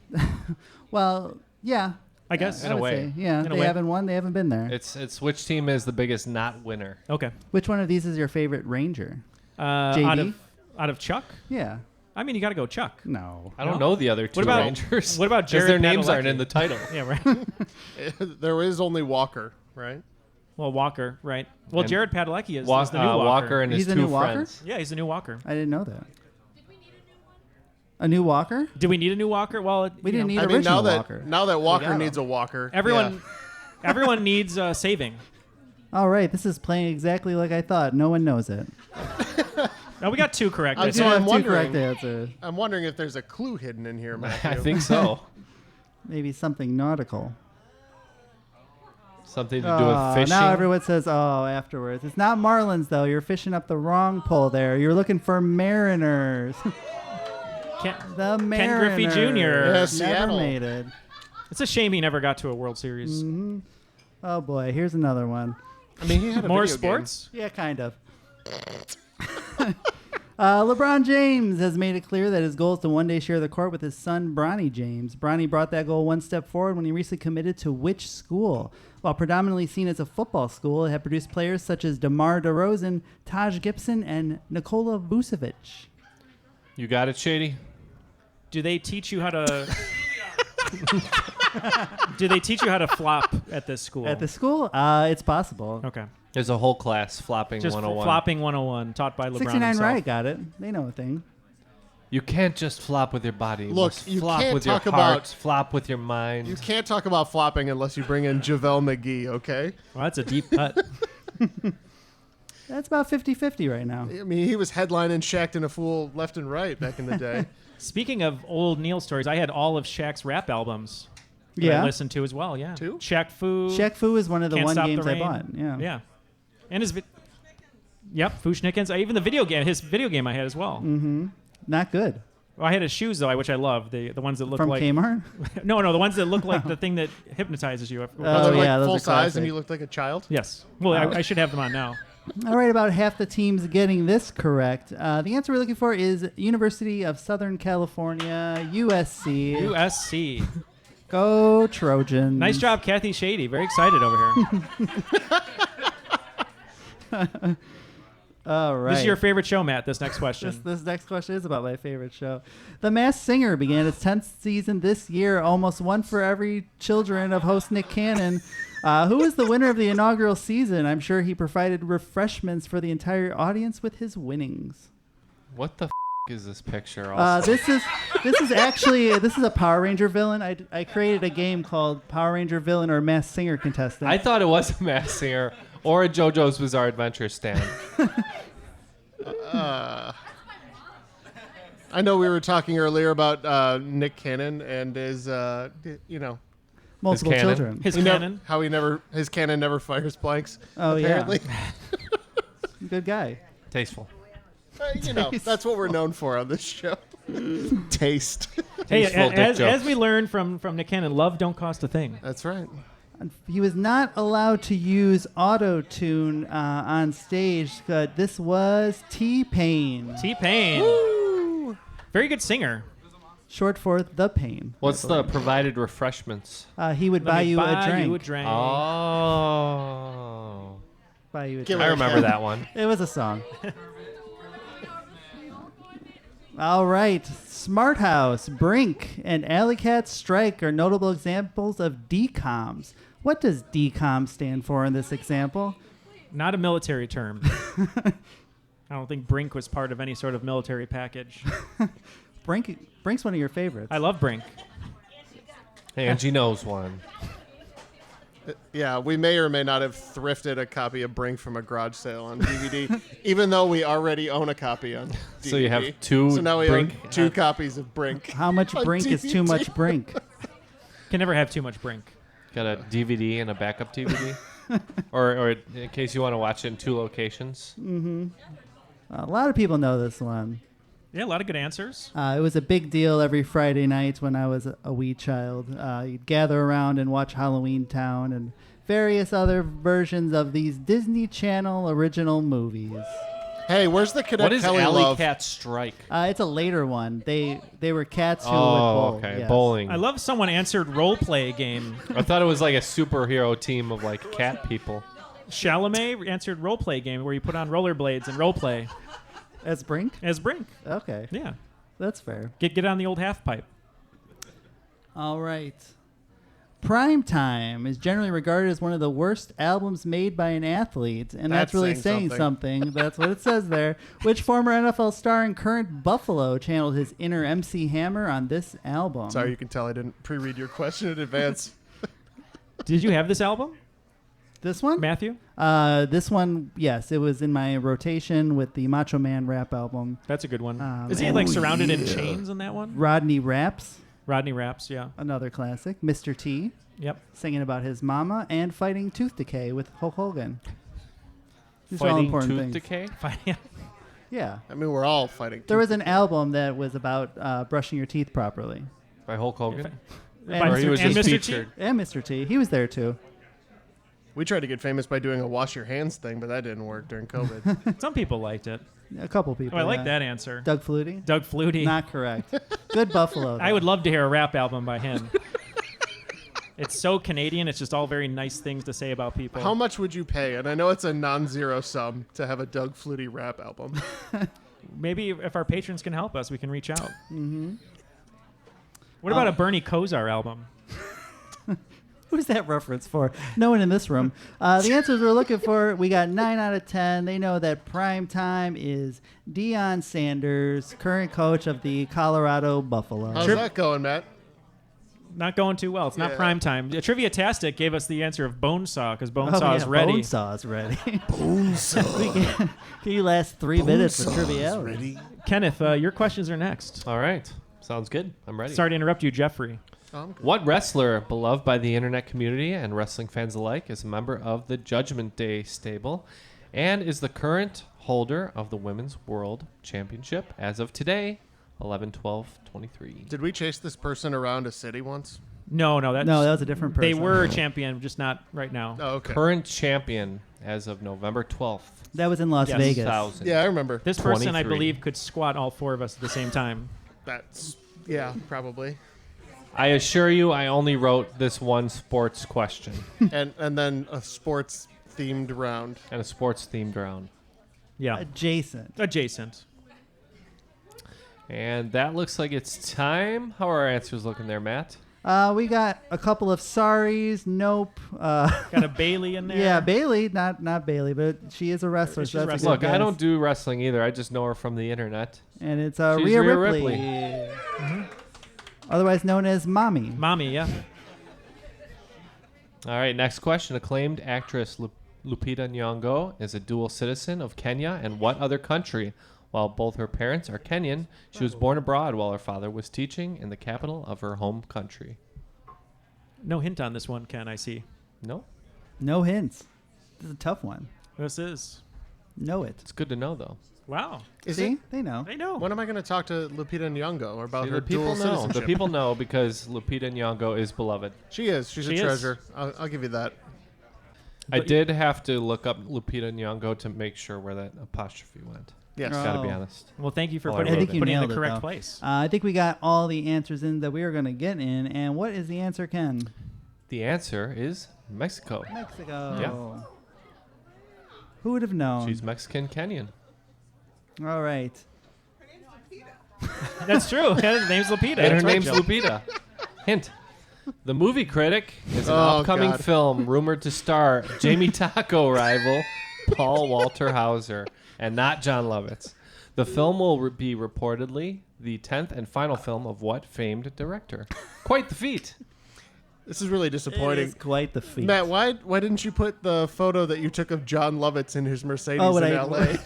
Well, yeah. I guess. I would say, yeah, In a they way. haven't won. They haven't been there. It's which team is the biggest not winner? Okay. Which one of these is your favorite Ranger? Out of Chuck? Yeah. I mean, you got to go Chuck. No. I don't know the other two What about- Rangers. what about 'Cause Jared their names Padalecki? aren't in the title. Yeah, right. There is only Walker, right? Well, Walker, right. Well, And Jared Padalecki is the new Walker. Walker and his He's the 2 new Walker? friends. Yeah, he's the new Walker. I didn't know that. A new Walker? Do we need a new Walker? Well, We didn't need I mean, original now Walker. that Walker got needs him. a Walker. everyone needs saving. All right, this is playing exactly like I thought. No one knows it. No, we got 2 correct. I'm I so think. I'm Two wondering- correct answers. I'm wondering if there's a clue hidden in here, Matthew. I think so. Maybe something nautical. Something to do with fishing? Now everyone says, oh, afterwards. It's not marlins, though. You're fishing up the wrong pole there. You're looking for mariners. The Mariners. Griffey Jr. Yeah, Never Seattle. made it. It's a shame he never got to a World Series. Mm-hmm. Oh, boy. Here's another one. I mean, he had a More video game. sports? Yeah, kind of. LeBron James has made it clear that his goal is to one day share the court with his son, Bronny James. Bronny brought that goal one step forward when he recently committed to which school? While predominantly seen as a football school, it had produced players such as DeMar DeRozan, Taj Gibson, and Nikola Vucevic. You got it, Shady? Do they teach you how to... Do they teach you how to flop at this school? At the school? It's possible. Okay. There's a whole class, Flopping Just 101. flopping 101, taught by LeBron 69 himself. Right got it. They know a thing. You can't just flop with your body. You Look, must you flop can't with your talk heart, about- flop with your mind. You can't talk about flopping unless you bring in JaVale McGee, okay? Well, that's a deep cut. That's about 50-50 right now. I mean, he was headlining Shaq and a Fool left and right back in the day. Speaking of old Neal stories, I had all of Shaq's rap albums that Yeah. I listened to as well, yeah. Too? Shaq Fu. Shaq Fu is one of the Can't one Stop the games I Rain. bought. Yeah. Yeah. And his... Yep, Fushnikins. Even the video game, his video game I had as well. Mm-hmm. Not good. Well, I had his shoes, though, which I love. The ones that look From like... Kmart? No, the ones that look like the thing that hypnotizes you. Those Oh, are like yeah, those full are size classic. and you looked like a child? Yes. Well, I should have them on now. All right, about half the teams getting this correct. The answer we're looking for is University of Southern California, USC. USC. Go Trojans. Nice job, Kathy Shady. Very excited over here. All right. This is your favorite show, Matt, this next question. This next question is about my favorite show. The Masked Singer began its 10th season this year, almost one for every children of host Nick Cannon. Who is the winner of the inaugural season? I'm sure he provided refreshments for the entire audience with his winnings. What the is this picture? Also? This is a Power Ranger villain. I created a game called Power Ranger Villain or Masked Singer Contestant. I thought it was a Masked Singer or a JoJo's Bizarre Adventure stand. I know we were talking earlier about Nick Cannon and his, multiple His children. His cannon. His cannon never fires blanks. Oh, apparently. Yeah. Good guy. Tasteful. That's what we're known for on this show. Taste. Hey, Tasteful dick as jokes. we learned from Nick Cannon, love don't cost a thing. That's right. He was not allowed to use auto-tune on stage. This was T-Pain. T-Pain. Very good singer. Short for The Pain. What's the provided refreshments? He would Let buy me you buy a drink. you a drink. Oh. Buy you a Give drink. I her a remember cat. that one. It was a song. All right. Smart House, Brink, and Alley Cat Strike are notable examples of DCOMs. What does DCOM stand for in this example? Not a military term. I don't think Brink was part of any sort of military package. Brink's one of your favorites. I love Brink. Angie knows one. Yeah, we may or may not have thrifted a copy of Brink from a garage sale on DVD, even though we already own a copy on DVD. So you have two So now we Brink? own two copies of Brink. How much On Brink is too DVD. much Brink? Can never have too much Brink. Got a DVD and a backup DVD? or in case you want to watch it in two locations? Mm-hmm. A lot of people know this one. Yeah, a lot of good answers. It was a big deal every Friday night when I was a wee child. You'd gather around and watch Halloween Town and various other versions of these Disney Channel original movies. Hey, where's the Cadet What is Kelly Alley love? Cat Strike? It's a later one. They were cats who would Oh, bowl. okay. Yes. Bowling. I love someone answered role play game. I thought it was like a superhero team of like cat people. Chalamet answered role play game where you put on rollerblades and role play As Brink? as Brink. Okay. Yeah. That's fair. Get on the old half pipe. All right. Prime Time is generally regarded as one of the worst albums made by an athlete, and that's really saying something. That's what it says there. Which former NFL star and current Buffalo channeled his inner MC Hammer on this album? Sorry, you can tell I didn't pre-read your question in advance. Did you have this album, This one? Matthew? This one, yes. It was in my rotation with the Macho Man rap album. That's a good one. Um, Is he and- like surrounded in chains in that one? Rodney Raps, Rodney Raps, yeah. another classic. Mr. T. Yep. Singing about his mama and fighting tooth decay with Hulk Hogan. These are all Fighting important tooth things. decay? Yeah. I mean, we're all fighting. There was an album that was about brushing your teeth properly. By Hulk Hogan? And Or he was and just Mr. T? featured. And Mr. T. He was there too. We tried to get famous by doing a wash your hands thing, but that didn't work during COVID. Some people liked it. A couple people. Oh, I like yeah. that answer. Doug Flutie? Doug Flutie. Not correct. Good Buffalo. I would love to hear a rap album by him. It's so Canadian. It's just all very nice things to say about people. How much would you pay? And I know it's a non-zero sum to have a Doug Flutie rap album. Maybe if our patrons can help us, we can reach out. Mm-hmm. What about a Bernie Kosar album? Who's that reference for? No one in this room. The answers we're looking for, we got 9 out of 10. They know that prime time is Deion Sanders, current coach of the Colorado Buffalo. How's that going, Matt? Not going too well. It's not Yeah. prime time. Trivia-tastic gave us the answer of Bonesaw because Bonesaw is ready. Bonesaw is ready. Bonesaw. Can you last 3 minutes for Triviality? Kenneth, your questions are next. All right. Sounds good. I'm ready. Sorry to interrupt you, Jeffrey. What wrestler, beloved by the internet community and wrestling fans alike, is a member of the Judgment Day stable and is the current holder of the Women's World Championship as of today, 11/12/23? Did we chase this person around a city once? No, that was a different person. They were champion, just not right now. Oh, okay. Current champion as of November 12th. That was in Las Yes. Vegas. 2000. Yeah, I remember. This person, I 23. believe, could squat all 4 of us at the same time. That's, yeah, probably. I assure you, I only wrote this one sports question and then a sports-themed round. and a sports-themed round. Yeah. Adjacent. And that looks like it's time. How are our answers looking there, Matt? We got a couple of sorries. Nope. Got a Bailey in there. Yeah, Bailey. Not Bailey, but she is a wrestler. She's So a that's a wrestler. good Look, I guess. don't do wrestling either. I just know her from the internet. And it's She's Rhea Rhea Ripley. Ripley. Otherwise known as Mommy. Mommy, yeah. All right, next question. Acclaimed actress Lupita Nyong'o is a dual citizen of Kenya and what other country? While both her parents are Kenyan, she was born abroad while her father was teaching in the capital of her home country. No hint on this one, Ken, I see. No? No hints. This is a tough one. This is. Know it. It's good to know, though. Wow. See? They know. They know. When am I going to talk to Lupita Nyong'o about See, her the people dual know. citizenship? The people know because Lupita Nyong'o is beloved. She is. She's She a is. treasure. I'll give you that. I But- did have to look up Lupita Nyong'o to make sure where that apostrophe went. Yes. Oh. Gotta be honest. Well, thank you for Oh, I putting, wrote it, it. putting it in nailed the it, correct though. place. I think we got all the answers in that we are going to get in. And what is the answer, Ken? The answer is Mexico. Mexico. Yeah. Who would have known? She's Mexican Kenyan. All right. That's true. Her name's Lupita. And her That's right, name's Joe. Lupita. Hint. The movie critic is an Oh, upcoming God. film rumored to star Jamie Taco rival Paul Walter Hauser and not John Lovitz. The film will be reportedly the 10th and final film of what famed director? Quite the feat. This is really It disappointing. is quite the feat. Matt, why didn't you put the photo that you took of John Lovitz in his Mercedes when in I- L.A.?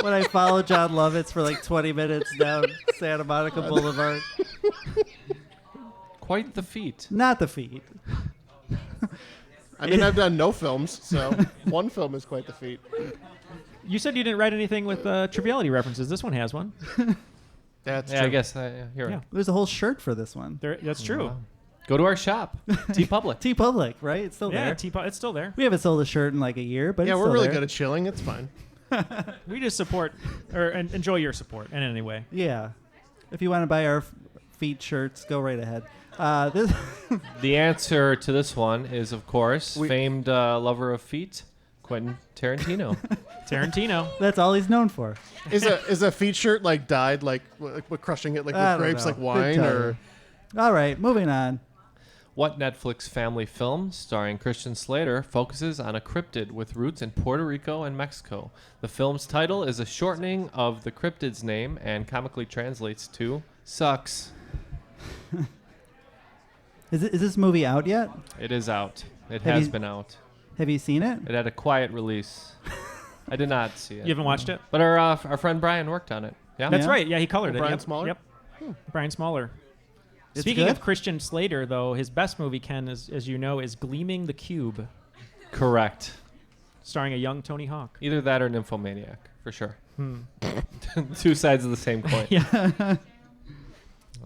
When I followed John Lovitz for like 20 minutes down Santa Monica Boulevard. Quite the feat. Not the feat. I mean, I've done no films, so one film is quite the feat. You said you didn't write anything with triviality references. This one has one. That's Yeah, true. I guess. Here. Yeah. There's a whole shirt for this one. That's true. Wow. Go to our shop, T-Public. T-Public, right? It's still Yeah, there. Teapot. It's still there. We haven't sold a shirt in like a year, but Yeah, it's we're still really there. good at chilling. It's fine. We just support or enjoy your support in any way. Yeah. If you want to buy our feet shirts, go right ahead. This The answer to this one is, of course, famed lover of feet, Quentin Tarantino. Tarantino. That's all he's known for. Is a feet shirt like dyed like with crushing it like I with don't grapes know. like Couldn't wine tell or? you. All right, moving on. What Netflix family film starring Christian Slater focuses on a cryptid with roots in Puerto Rico and Mexico? The film's title is a shortening of the cryptid's name and comically translates to Sucks. Is this movie out yet? It is out. It Have has you- been out. Have you seen it? It had a quiet release. I did not see it. You haven't watched it? But our friend Brian worked on it. Yeah. That's right. Yeah, he colored it. Brian Yep. Smaller? Yep. Brian Smaller. Speaking good? of Christian Slater, though, his best movie, Ken, as you know, is Gleaming the Cube, Correct. starring a young Tony Hawk. Either that or Nymphomaniac, for sure. Two sides of the same coin. Yeah.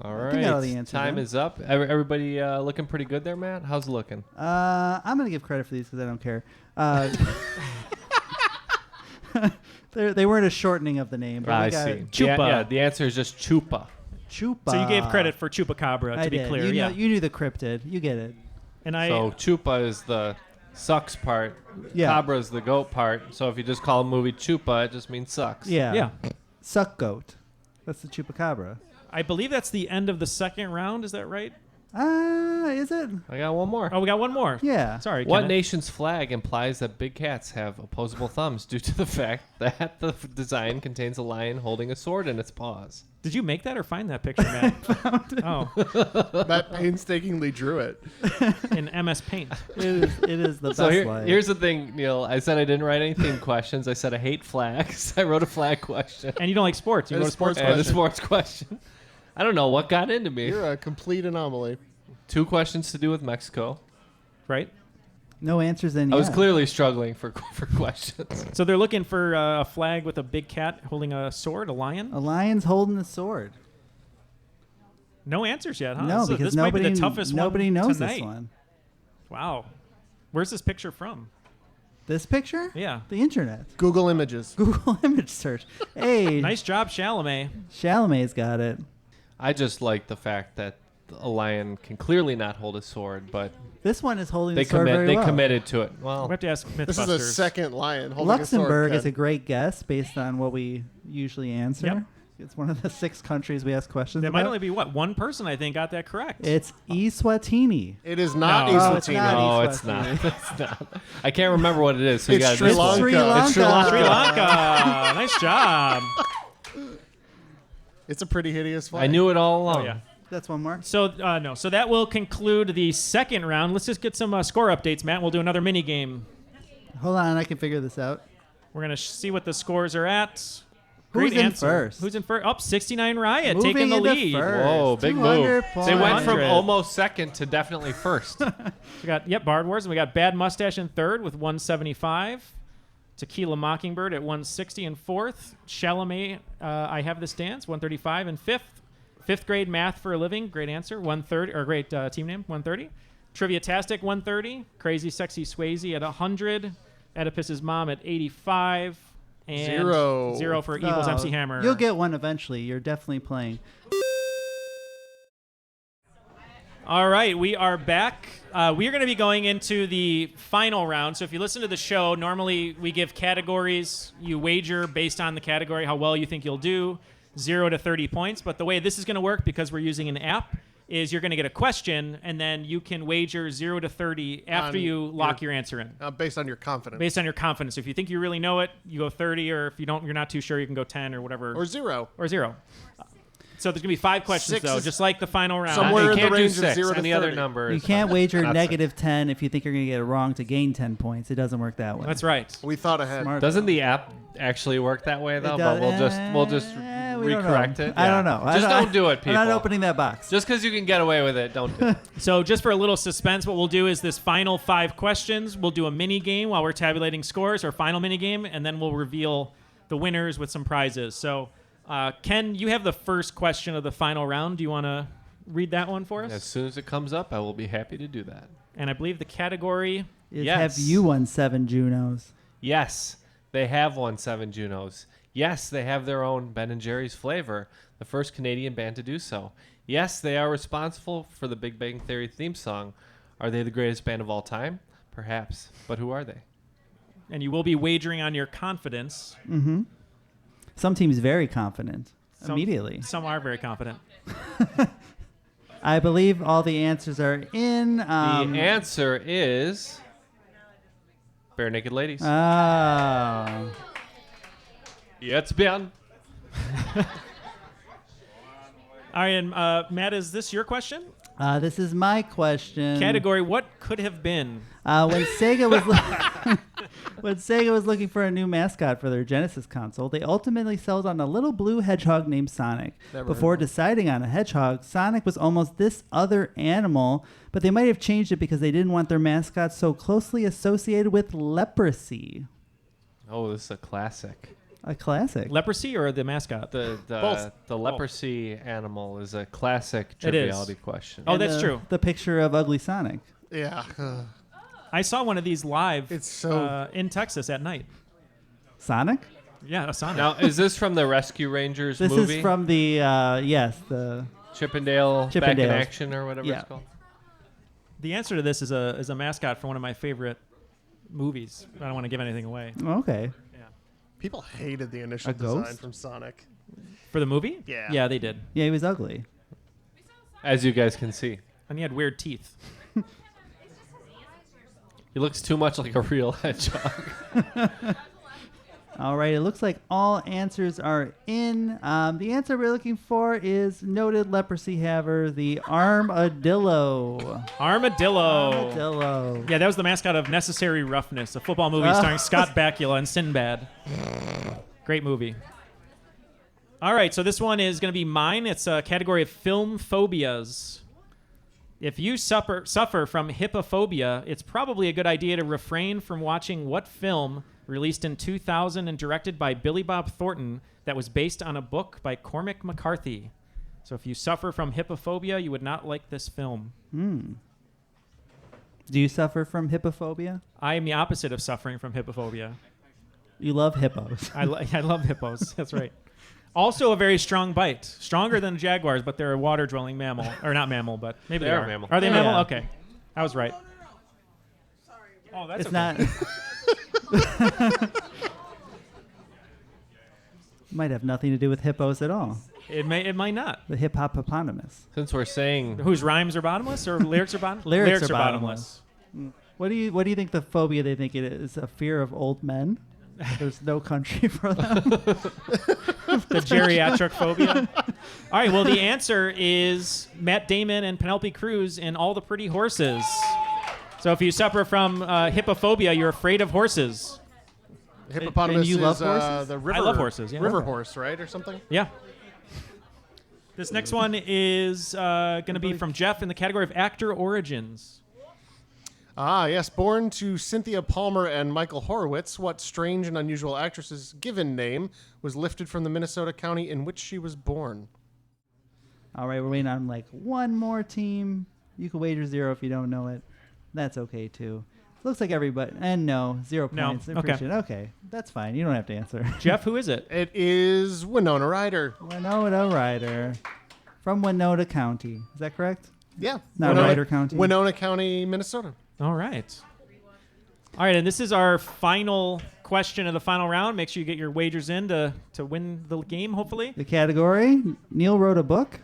All think I got all the right. answers Time in. is up. Everybody looking pretty good there, Matt? How's it looking? I'm going to give credit for these because I don't care. They weren't a shortening of the name. But I we got see. Chupa. Yeah, the answer is just Chupa. Chupa. So you gave credit for Chupacabra, to I be did. clear. You Yeah. know, you knew the cryptid. You get it. And I So Chupa is the sucks part. Yeah. Cabra is the goat part. So if you just call a movie Chupa, it just means sucks. yeah. Suck goat. That's the chupacabra. I believe that's the end of the second round. Is that right? Is it? I got one more. Oh, we got one more. Yeah. Sorry. What Kenneth. nation's flag implies that big cats have opposable thumbs due to the fact that the design contains a lion holding a sword in its paws? Did you make that or find that picture, Matt? Oh, Matt painstakingly drew it. in MS Paint. It is the So best line. here's the thing, Neal. I said I didn't write any theme questions. I said I hate flags. I wrote a flag question And you don't like sports. You And go a to sports. sports and a sports question. I don't know what got into me. You're a complete anomaly. 2 questions to do with Mexico. Right? No answers in I was yet. clearly struggling for questions. So they're looking for a flag with a big cat holding a sword, a lion. A lion's holding a sword. No answers yet, huh? No, this because this might be nobody the toughest nobody one knows tonight. this one. Wow. Where's this picture from? This picture? Yeah. The internet. Google Images. Google image search. Hey, Nice job, Chalamet. Chalamet's got it. I just like the fact that a lion can clearly not hold a sword, but This one is holding they the sword very they well. committed to it. We Well, have to ask Mythbusters. This is a second lion holding Luxembourg a is a sword. great guess based on what we usually answer. Yep. It's one of the 6 countries we ask questions There about. might only be, one person, I think, got that correct. It's Eswatini. It is not No. Oh, it's Eswatini. not. no, Eswatini. it's not. It's not. I can't remember what it is. So you It's got Sri Lanka. Sri Lanka. It's Sri Lanka. Sri Lanka. Nice job. It's a pretty hideous flag. I knew it all along. Oh, yeah. That's one more. So, no. So that will conclude the second round. Let's just get some score updates, Matt. We'll do another mini game. Hold on, I can figure this out. We're going to see what the scores are at. Who's Great in answer. first? Who's in first? Up 69 Riot, Moving taking the into lead. first. Whoa, big 200 move. They went from 100. almost second to definitely first. We got, Bard Wars, and we got Bad Mustache in third with 175. Tequila Mockingbird at 160 in fourth. Chalamet, I Have This Dance, 135 in fifth. Fifth grade math for a living, great answer, 130, or great team name, 130. Trivia-tastic, 130. Crazy Sexy Swayze at 100. Oedipus's Mom at 85. And Zero. for Evil's Oh, MC Hammer. You'll get one eventually. You're definitely playing. All right, we are back. We are going to be going into the final round. So if you listen to the show, normally we give categories. You wager based on the category, how well you think you'll do, 0 to 30 points. But the way this is going to work, because we're using an app, is you're going to get a question, and then you can wager 0 to 30 after On you lock your answer in. Based on your confidence. Based on your confidence. If you think you really know it, you go 30, or if you don't, you're not too sure, you can go 10 or whatever. Or 0. Or 0. So there's going to be 5 questions, 6 though, is just like the final round. somewhere you in the can't do range of 6. 0 to Any 30. other number You is can't fine. wager Not negative 10 if you think you're going to get it wrong to gain 10 points. It doesn't work that way. That's right. We thought ahead. Smart. Doesn't the app actually work that way though? It But does- we'll just we don't know. recorrect it. I Yeah. don't know. Just don't do it, people. I'm not opening that box. Just because you can get away with it, don't do it. So just for a little suspense, what we'll do is this final 5 questions, we'll do a mini game while we're tabulating scores, our final mini game, and then we'll reveal the winners with some prizes. So, Ken, you have the first question of the final round. Do you want to read that one for us? As soon as it comes up, I will be happy to do that. And I believe the category. Is Yes. Have you won 7 Junos? Yes, they have won 7 Junos. Yes, they have their own Ben & Jerry's flavor, the first Canadian band to do so. Yes, they are responsible for the Big Bang Theory theme song. Are they the greatest band of all time? Perhaps. But who are they? And you will be wagering on your confidence. Mm-hmm. Some teams very confident immediately. Some are very confident. I believe all the answers are in. The answer is Bare Naked Ladies. Oh. It's Ben. All right, and Matt, is this your question? This is my question. Category, what could have been? When Sega was When Sega was looking for a new mascot for their Genesis console, they ultimately settled on a little blue hedgehog named Sonic. Before deciding on a hedgehog, Sonic was almost this other animal, but they might have changed it because they didn't want their mascot so closely associated with leprosy. Oh, this is a classic. A classic. Leprosy or the mascot? The leprosy animal is a classic triviality question. Oh, that's true. The picture of Ugly Sonic. Yeah. I saw one of these live It's so- in Texas at night. Sonic? Yeah, a Sonic. Now, is this from the Rescue Rangers This movie? is from the, the... Chippendale Back in Chippendales. Action or whatever Yeah. it's called? The answer to this is a mascot for one of my favorite movies. I don't want to give anything away. Okay. People hated the initial A design ghost? from Sonic. For the movie? Yeah. Yeah, they did. Yeah, he was ugly. As you guys can see. And he had weird teeth. He looks too much like a real hedgehog. All right, it looks like all answers are in. The answer we're looking for is noted leprosy haver, the armadillo. Armadillo. Yeah, that was the mascot of Necessary Roughness, a football movie starring Scott Bakula and Sinbad. Great movie. All right, so this one is going to be mine. It's a category of film phobias. If you suffer from hippophobia, it's probably a good idea to refrain from watching what film released in 2000 and directed by Billy Bob Thornton that was based on a book by Cormac McCarthy. So if you suffer from hippophobia, you would not like this film. Do you suffer from hippophobia? I am the opposite of suffering from hippophobia. You love hippos. I love hippos. That's right. Also a very strong bite. Stronger than jaguars, but they're a water-dwelling mammal. Or not mammal, but maybe they are. mammal. Are they Yeah. mammal? Okay. I was right. Oh, that's It's okay. not... Might have nothing to do with hippos at all. It might not. The hippopotamus. Since we're saying Whose rhymes are bottomless or lyrics are bottomless? Lyrics are bottomless. What do you think the phobia they think it is? A fear of old men? There's no country for them. The geriatric phobia. All right, well, the answer is Matt Damon and Penelope Cruz in All the Pretty Horses. So if you suffer from hippophobia, you're afraid of horses. Hippopotamus and you is love horses? the river. I love horses, yeah. River Okay. horse, right, or something? Yeah. This next one is going to be from Jeff in the category of actor origins. Ah, yes. Born to Cynthia Palmer and Michael Horowitz, what strange and unusual actress's given name was lifted from the Minnesota county in which she was born? All right, we're waiting on like one more team. You can wager 0 if you don't know it. That's okay too. Looks like everybody. And no, 0 No. points. I Okay. appreciate it. Okay, that's fine. You don't have to answer. Jeff, who is it? It is Winona Ryder. Winona Ryder from Winona County. Is that correct? Yeah. Not Ryder County? Winona County, Minnesota. All right. All right, and this is our final question of the final round. Make sure you get your wagers in to win the game, hopefully. The category, Neal wrote a book.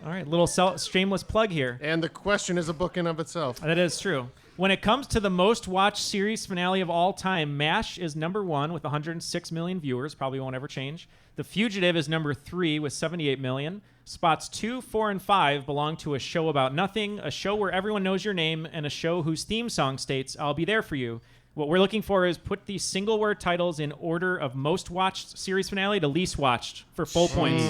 All right, little shameless plug here. And the question is a book in of itself. That is true. When it comes to the most watched series finale of all time, MASH is number 1 with 106 million viewers. Probably won't ever change. The Fugitive is number 3 with 78 million. Spots 2, 4, and 5 belong to A Show About Nothing, a show where everyone knows your name, and a show whose theme song states, "I'll be there for you." What we're looking for is put these single word titles in order of most watched series finale to least watched for full points.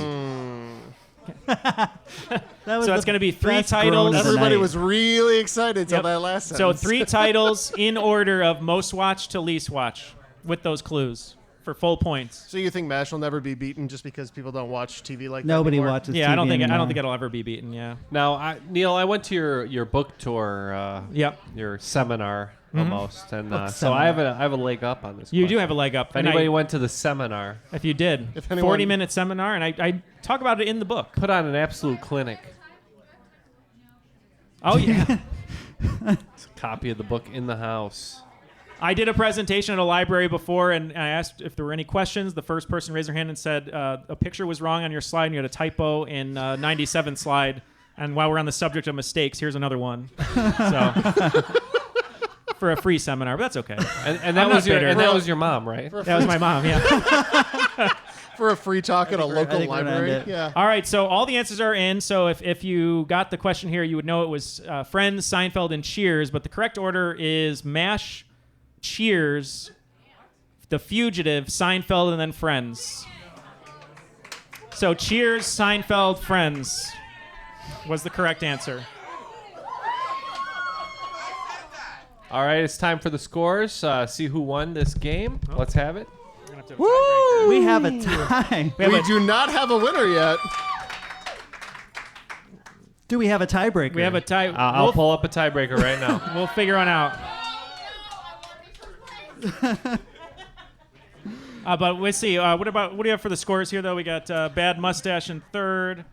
So that's going to be 3 titles. Everybody was really excited until Yep. that last So sentence. 3 titles in order of most watched to least watch with those clues for full points. So you think MASH will never be beaten just because people don't watch TV like that Nobody anymore? watches Yeah, TV I don't think anymore. it'll ever be beaten. Yeah. Now, Neal, I went to your book tour, Yep. your seminar almost, and so seminar. I have a leg up on this. You question. do have a leg up. If and anybody went to the seminar, if you did, If anyone- 40-minute seminar, and I talk about it in the book. put on an absolute clinic. Oh yeah. It's a copy of the book in the house. I did a presentation at a library before, and I asked if there were any questions. The first person raised their hand and said a picture was wrong on your slide, and you had a typo in 97 slide. And while we're on the subject of mistakes, here's another one. So for a free seminar, but that's okay. And that I'm was not your bitter. and that was your mom, right? That was my mom. Yeah. For a free talk at a local think we're gonna library. end it. Yeah. All right, so all the answers are in. So if you got the question here, you would know it was Friends, Seinfeld, and Cheers. But the correct order is MASH, Cheers, The Fugitive, Seinfeld, and then Friends. So Cheers, Seinfeld, Friends was the correct answer. All right, it's time for the scores. See who won this game. Let's have it. Woo! We have a tie. We do not have a winner yet. Do we have a tiebreaker? We have a tie. I'll pull up a tiebreaker right now. We'll figure one out. But we'll see. What do you have for the scores here, though? We got Bad Mustache in third.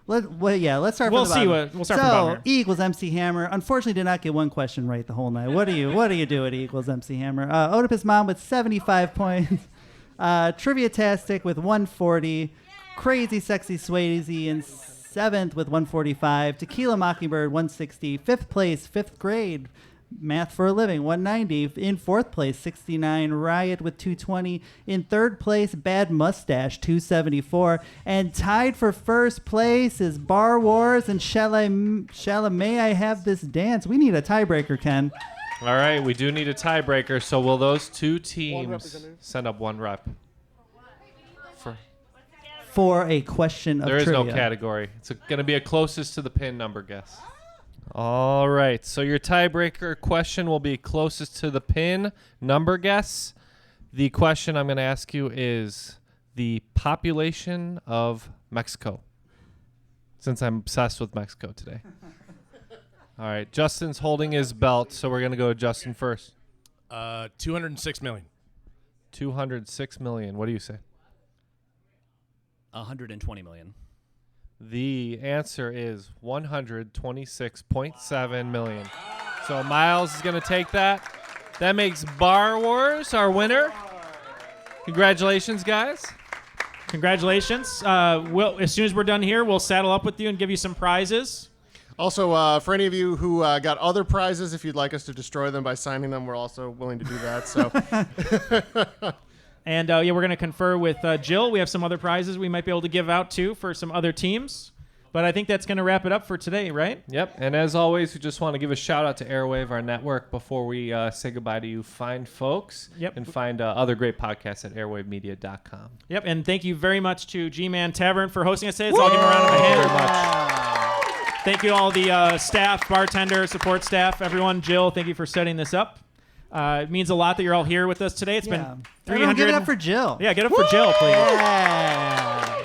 Let's start. We'll from the see. bottom. We'll start from the bottom So E equals MC Hammer. Unfortunately, did not get one question right the whole night. What do you do at E equals MC Hammer? Oedipus Mom with 75 points. Triviatastic with 140. Crazy Sexy Swayze in seventh with 145. Tequila Mockingbird 160. Fifth place, fifth grade. Math for a Living, 190. In fourth place, 69. Riot with 220. In third place, Bad Mustache, 274. And tied for first place is Bar Wars and May I Have This Dance. We need a tiebreaker, Ken. All right, we do need a tiebreaker. So will those two teams send up one rep? For a question of trivia. There is no category. It's going to be a closest to the pin number guess. All right, so your tiebreaker question will be closest to the pin number guess. The question I'm going to ask you is the population of Mexico, since I'm obsessed with Mexico today. All right, Justin's holding his belt, so we're going to go to Justin first. 206 million. 206 million. What do you say? 120 million. The answer is 126.7 million. So Miles is going to take that. That makes Bar Wars our winner. Congratulations, guys. Congratulations. As soon as we're done here, we'll saddle up with you and give you some prizes. Also, for any of you who got other prizes, if you'd like us to destroy them by signing them, we're also willing to do that. So. And we're going to confer with Jill. We have some other prizes we might be able to give out too for some other teams. But I think that's going to wrap it up for today, right? Yep. And as always, we just want to give a shout out to Airwave, our network, before we say goodbye to you fine folks. Yep. And find other great podcasts at airwavemedia.com. Yep. And thank you very much to GMan Tavern for hosting us today. Let's all give them a round of applause. Thank you very much. Thank you to all the staff, bartender, support staff, everyone. Jill, thank you for setting this up. It means a lot that you're all here with us today. It's been 300. Everyone give it up for Jill. Yeah, get up for Jill, please. Yeah.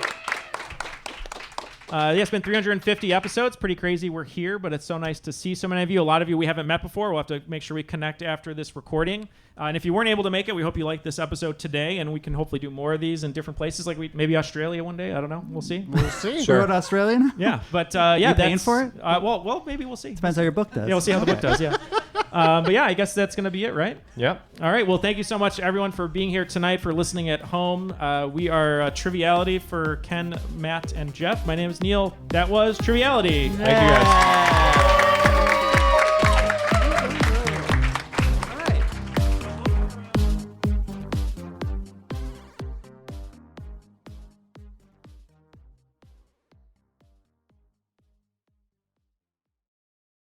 It's been 350 episodes. Pretty crazy we're here, but it's so nice to see so many of you. A lot of you we haven't met before. We'll have to make sure we connect after this recording. And if you weren't able to make it, we hope you liked this episode today, and we can hopefully do more of these in different places, like maybe Australia one day. I don't know. We'll see. We'll see. Sure. We're Australian? Yeah, but you paying for it? Well, maybe we'll see. Depends how your book does. Yeah, we'll see how the book does, yeah. But yeah, I guess that's going to be it, right? Yep. All right. Well, thank you so much, everyone, for being here tonight, for listening at home. We are Triviality for Ken, Matt, and Jeff. My name is Neal. That was Triviality. Thank you, guys.